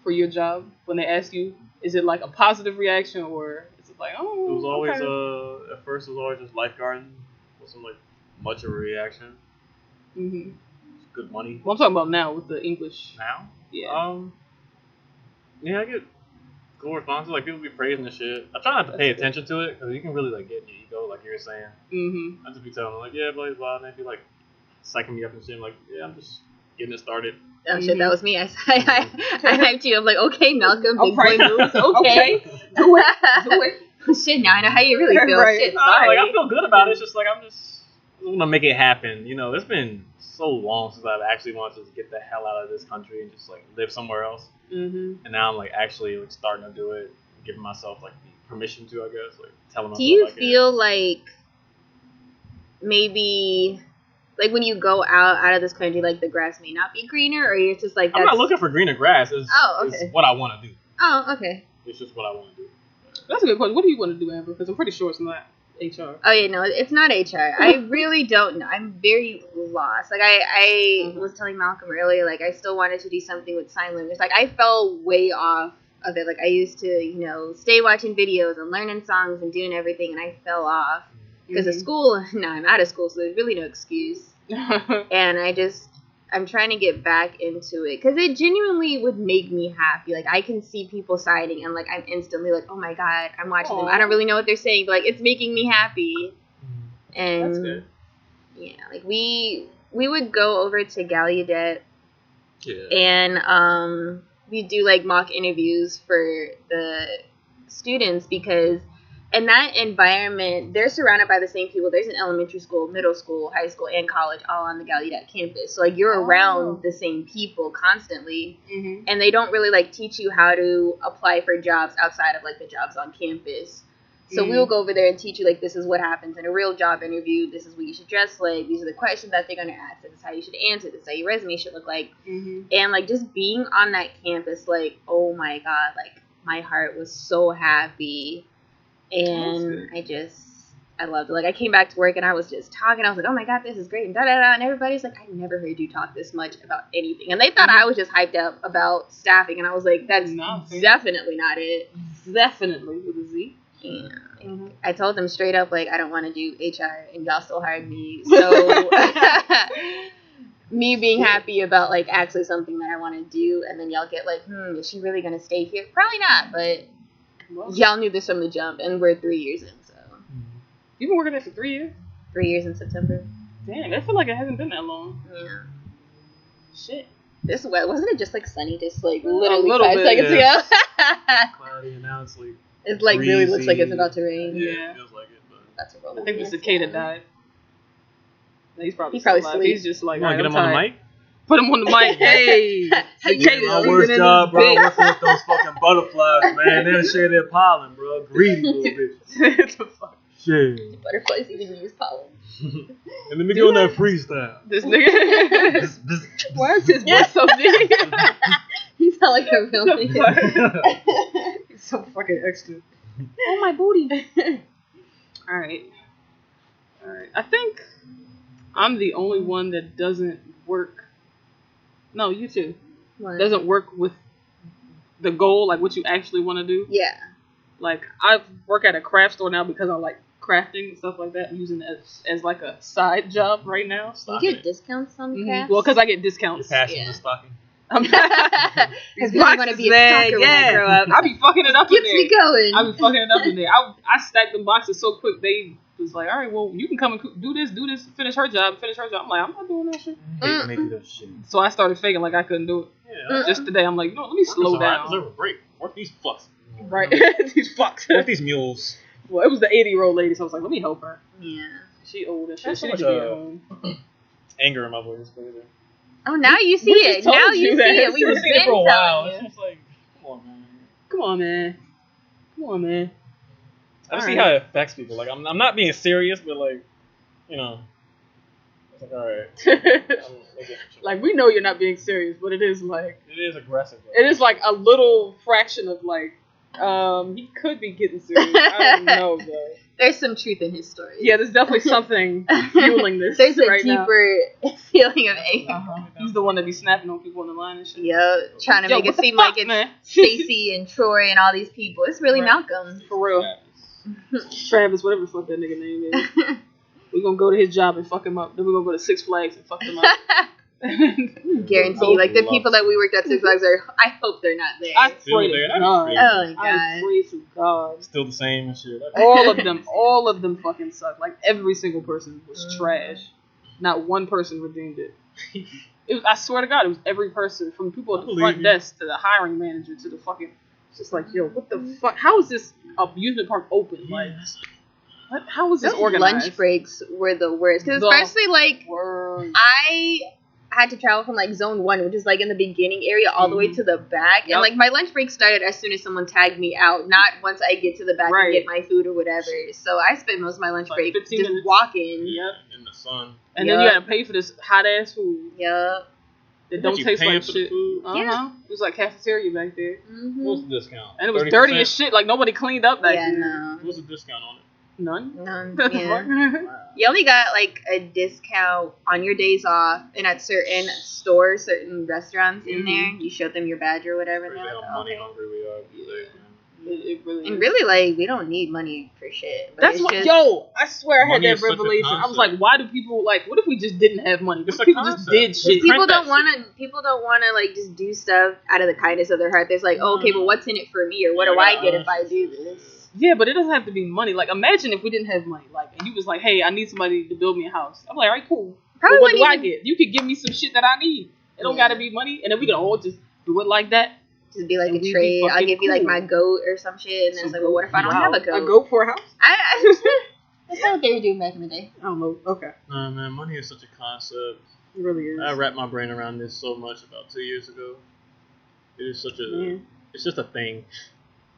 for your job, when they ask you, is it like a positive reaction or is it like, oh, It was always okay. at first it was always just lifeguarding. Wasn't like much of a reaction. Mm-hmm. Good money. Well, I'm talking about now with the English. Now? Yeah. Yeah, I get cool responses. Like, people be praising the shit. I try not to pay attention to it because you can really like get in your ego, like you were saying. Mm-hmm. I just be telling them like, yeah, blah blah, and they be like psyching me up and shit. I'm like, yeah, I'm just getting it started. Oh shit, that was me. I hyped you. I'm like, okay, Malcolm, big boy Right. moves. Okay. Do it. Shit, now I know how you really feel. Right. Shit, No, sorry. like, I feel good about it. It's just like I want to make it happen. You know, it's been so long since I've actually wanted to get the hell out of this country and just like live somewhere else. Mm-hmm. And now I'm like actually like starting to do it, giving myself like the permission to, I guess, like telling myself. Do you like, feel like maybe like when you go out of this country, like the grass may not be greener, or you're just like I'm not looking for greener grass. It's, okay. It's what I want to do. Oh, okay. It's just what I want to do. That's a good question. What do you want to do, Amber? Because I'm pretty sure it's not HR. Oh yeah, no, it's not HR. I really don't know. I'm very lost. Like I was telling Malcolm earlier, like I still wanted to do something with sign language. Like I fell way off of it. Like I used to, stay watching videos and learning songs and doing everything, and I fell off because of school. Now I'm out of school, so there's really no excuse. And I'm trying to get back into it because it genuinely would make me happy. Like I can see people signing and like I'm instantly like, oh my god, I'm watching them. I don't really know what they're saying, but like it's making me happy. And That's good. Yeah, like we would go over to Gallaudet, Yeah. and we do like mock interviews for the students because in that environment, they're surrounded by the same people. There's an elementary school, middle school, high school, and college all on the Gallaudet campus. So, like, you're around the same people constantly. Mm-hmm. And they don't really, like, teach you how to apply for jobs outside of, like, the jobs on campus. So we'll go over there and teach you, like, this is what happens in a real job interview. This is what you should dress like. These are the questions that they're going to ask. This is how you should answer. This is how your resume should look like. Mm-hmm. And, like, just being on that campus, like, oh, my God. Like, my heart was so happy. And I loved it. Like, I came back to work and I was just talking. I was like, oh my God, this is great. And da-da-da. And everybody's like, I never heard you talk this much about anything. And they thought I was just hyped up about staffing. And I was like, that's definitely not it. Definitely with a Z. Yeah. I told them straight up, like, I don't want to do HR and y'all still hired me. So me being happy about, like, actually something that I want to do. And then y'all get like, is she really going to stay here? Probably not, but y'all knew this from the jump, and we're 3 years in, so. You've been working there for 3 years? 3 years in September. Dang, I feel like it hasn't been that long. Yeah. Shit. This wasn't it just like sunny, just like literally little 5 bit, seconds ago? Cloudy and now it's like It like breezy. really looks like it's about to rain. Yeah. It feels like it, but That's a roll. I think the cicada died. He's probably He probably still alive. sleep. He's just like, you want to get I'm him on the tired. mic? Put him on the mic. Hey, cicada. My season worst in job, this bro, bitch. working with those fucking butterflies, man. They don't share their pollen, bro. Greedy little bitches. What the fuck? Shit. Butterflies even use pollen. And let me go on that freestyle. This nigga. Why is his voice so big? You sound like a real nigga. He's so fucking extra. Oh, my booty. Alright. I think I'm the only one that doesn't work. No, you too. What? Doesn't work with the goal, like what you actually want to do. Yeah. Like, I work at a craft store now because I like crafting and stuff like that. I'm using it as like a side job right now. You get discounts on crafts? Well, because I get discounts. Your passion is stocking. Because I want to be a stalker when I grow up. I be fucking it up in Keeps there. me going. I be fucking it up in there. I stacked the boxes so quick, they was like, all right, well, you can come and do this, finish her job. I'm like, I'm not doing that shit. I hate when they do that shit. So I started faking like I couldn't do it. Yeah. Just today, I'm like, let me slow I down. deserve a break. Work these fucks. Right. These fucks. Work these mules. Well, it was the 80-year-old lady, so I was like, let me help her. Yeah. She old and shit. That's She so needs much, to be at home. anger in my voice. Oh, now you see We it. just told Now you you that. see it. We We've were Seen it for a been while. telling It's you. just like, come on, man. Come on, man. Come on, man. I just see how it affects people. Like, I'm not being serious, but like, you know, it's like, all right. Like, we know you're not being serious, but it is like, It is aggressive. Though. it is like a little fraction of like, he could be getting serious. I don't know, bro. There's some truth in his story. Yeah, there's definitely something fueling this. There's a right deeper feeling of anger. now. He's the one that be snapping on people on the line and shit. Yep, trying to Yo, make what it the seem fuck, like it's man? Stacy and Troy and all these people. It's really Right. Malcolm. For real. Travis, whatever the fuck that nigga name is. We're gonna go to his job and fuck him up. Then we're gonna go to Six Flags and fuck him up. Guarantee, like the people that we worked at Six Flags are. I hope they're not there. I Still pray there. to That'd be God. crazy. Oh my I god. pray to God. Still the same and shit. All of them fucking suck. Like every single person was trash. Not one person redeemed it. It was, I swear to God, it was every person from people at the front desk to the hiring manager to the fucking. It's just like, yo, what the fuck? How is this amusement park open? Like, what? How is this Those organized? lunch breaks were the worst because The especially like Word. I had to travel from like zone 1, which is like in the beginning area, all the way to the back, Yep. and like my lunch break started as soon as someone tagged me out, not once I get to the back Right. and get my food or whatever. So I spent most of my lunch Like break 15 just minutes. walking. Yep. In the sun. And then you gotta pay for this hot ass food Yup. that don't You taste paying like for the shit. food? Yeah. It was like cafeteria back there, What's the discount? and it was 30%? dirty as shit. Like nobody cleaned up back Yeah, there. no. What's the discount on it? None. None. What the Yeah. fuck? You only got like a discount on your days off, and at certain stores, certain restaurants in there, you show them your badge or whatever. And Crazy they're like, how money okay. hungry we are these days, man. It really And is. really, like, we don't need money for shit. But That's it's what, just, yo, I swear I had Money that is such a revelation. I was concept. like, why do people, like, what if we just didn't have money? What It's if a people just concept. did Just shit? people print that don't want to. People don't want to like just do stuff out of the kindness of their heart. There's like, oh, okay, but what's in it for me, or what Yeah, do I yeah, get if I do this? Yeah, but it doesn't have to be money. Like, imagine if we didn't have money. Like, and you was like, hey, I need somebody to build me a house. I'm like, all right, cool. Probably But what do wouldn't I even- get? You could give me some shit that I need. It don't Yeah. gotta be money. And then we can all just do it like that. Just be like And a we be trade. I'll fucking give you like cool. my goat or some shit, and then it's like, well, what if I don't have a goat? A goat for a house? That's not what they were doing back in the day. I don't know. Okay. Nah, man, money is such a concept. It really is. I wrapped my brain around this so much about 2 years ago. It is such a. Yeah. It's just a thing.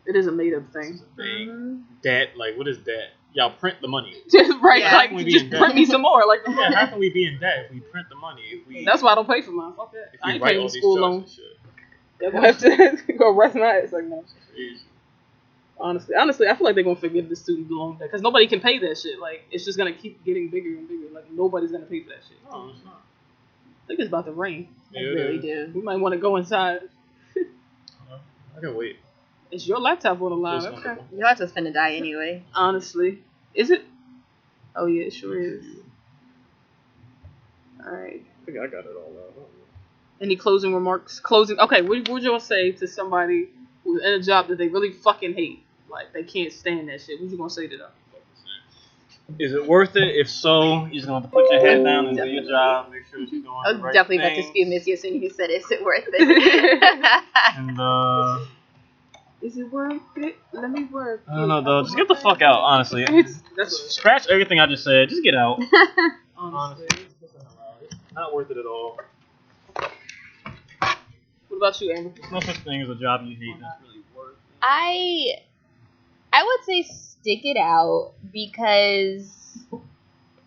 It is a made up thing. It's a thing. Mhm. Debt, like, what is debt? Y'all print the money. Just right, Yeah. like We be just in debt. print me some more. Like Yeah, how can we be in debt if we print the money? If we that's why I don't pay for mine. Fuck that. if I we ain't write paying all the these school checks loan. and shit. They're gonna have to go rest my ass. Like no. Jeez. Honestly, I feel like they're gonna forgive the student loan debt because nobody can pay that shit. Like it's just gonna keep getting bigger and bigger. Like nobody's gonna pay for that shit. No, it's not. I think it's about to rain. I Yeah, it really is. do. We might want to go inside. I can wait. It's your laptop on the line. Just Okay. comfortable. Your laptop's finna die anyway. Honestly, is it? Oh yeah, it sure is. All right. I think I got it all out. Any closing remarks? Closing. Okay. What would you say to somebody who's in a job that they really fucking hate? Like they can't stand that shit. What you gonna say to them? Is it worth it? If so, you're just gonna have to put your head down and do your job. Make sure that you're doing I was the right definitely about to things. spew Miss you as soon as you said, "Is it worth it?" And Is it worth it? Let me work. I don't know though. Just get the fuck out. Honestly, That's scratch everything I just said. Just get out. honestly. Honestly, it's not worth it at all. What about you, Amber? There's no such thing as a job you hate that's really worth it. I would say stick it out because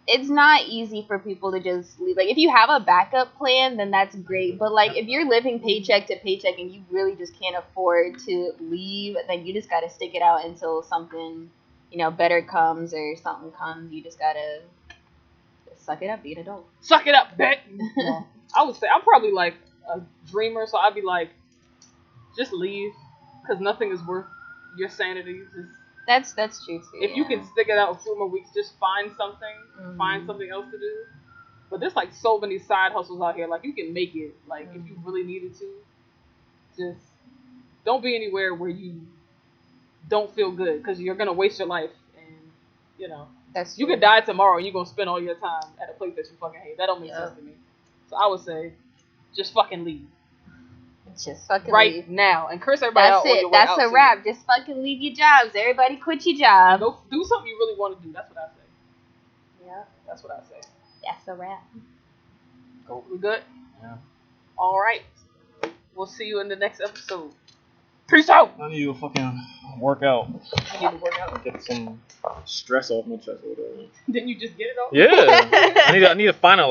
it's not easy for people to just leave. Like, if you have a backup plan, then that's great. But, like, if you're living paycheck to paycheck and you really just can't afford to leave, then you just got to stick it out until something, better comes or something comes. You just got to suck it up, be an adult. Suck it up, bitch. I would say I'm probably like a dreamer, so I'd be like, just leave, because nothing is worth your sanity. Just That's true, too. if you can stick it out a few more weeks, just find something, Mhm. find something else to do. But there's like so many side hustles out here. Like you can make it. Like if you really needed to, just don't be anywhere where you don't feel good, because you're gonna waste your life, and That's you true. could die tomorrow and you're gonna spend all your time at a place that you fucking hate. That don't make Yeah. sense to me. So I would say, just fucking leave. Just fucking right leave. now and curse everybody out. That's on it. your way That's out, a too. wrap. Just fucking leave your jobs. Everybody quit your job. Go do something you really want to do. That's what I say. Yeah. That's what I say. That's a wrap. Cool. We good? Yeah. All right. We'll see you in the next episode. Peace out. I need to fucking work out. You need to work out. Get some stress off my chest or whatever. Didn't you just get it off? Yeah. I need to finalize.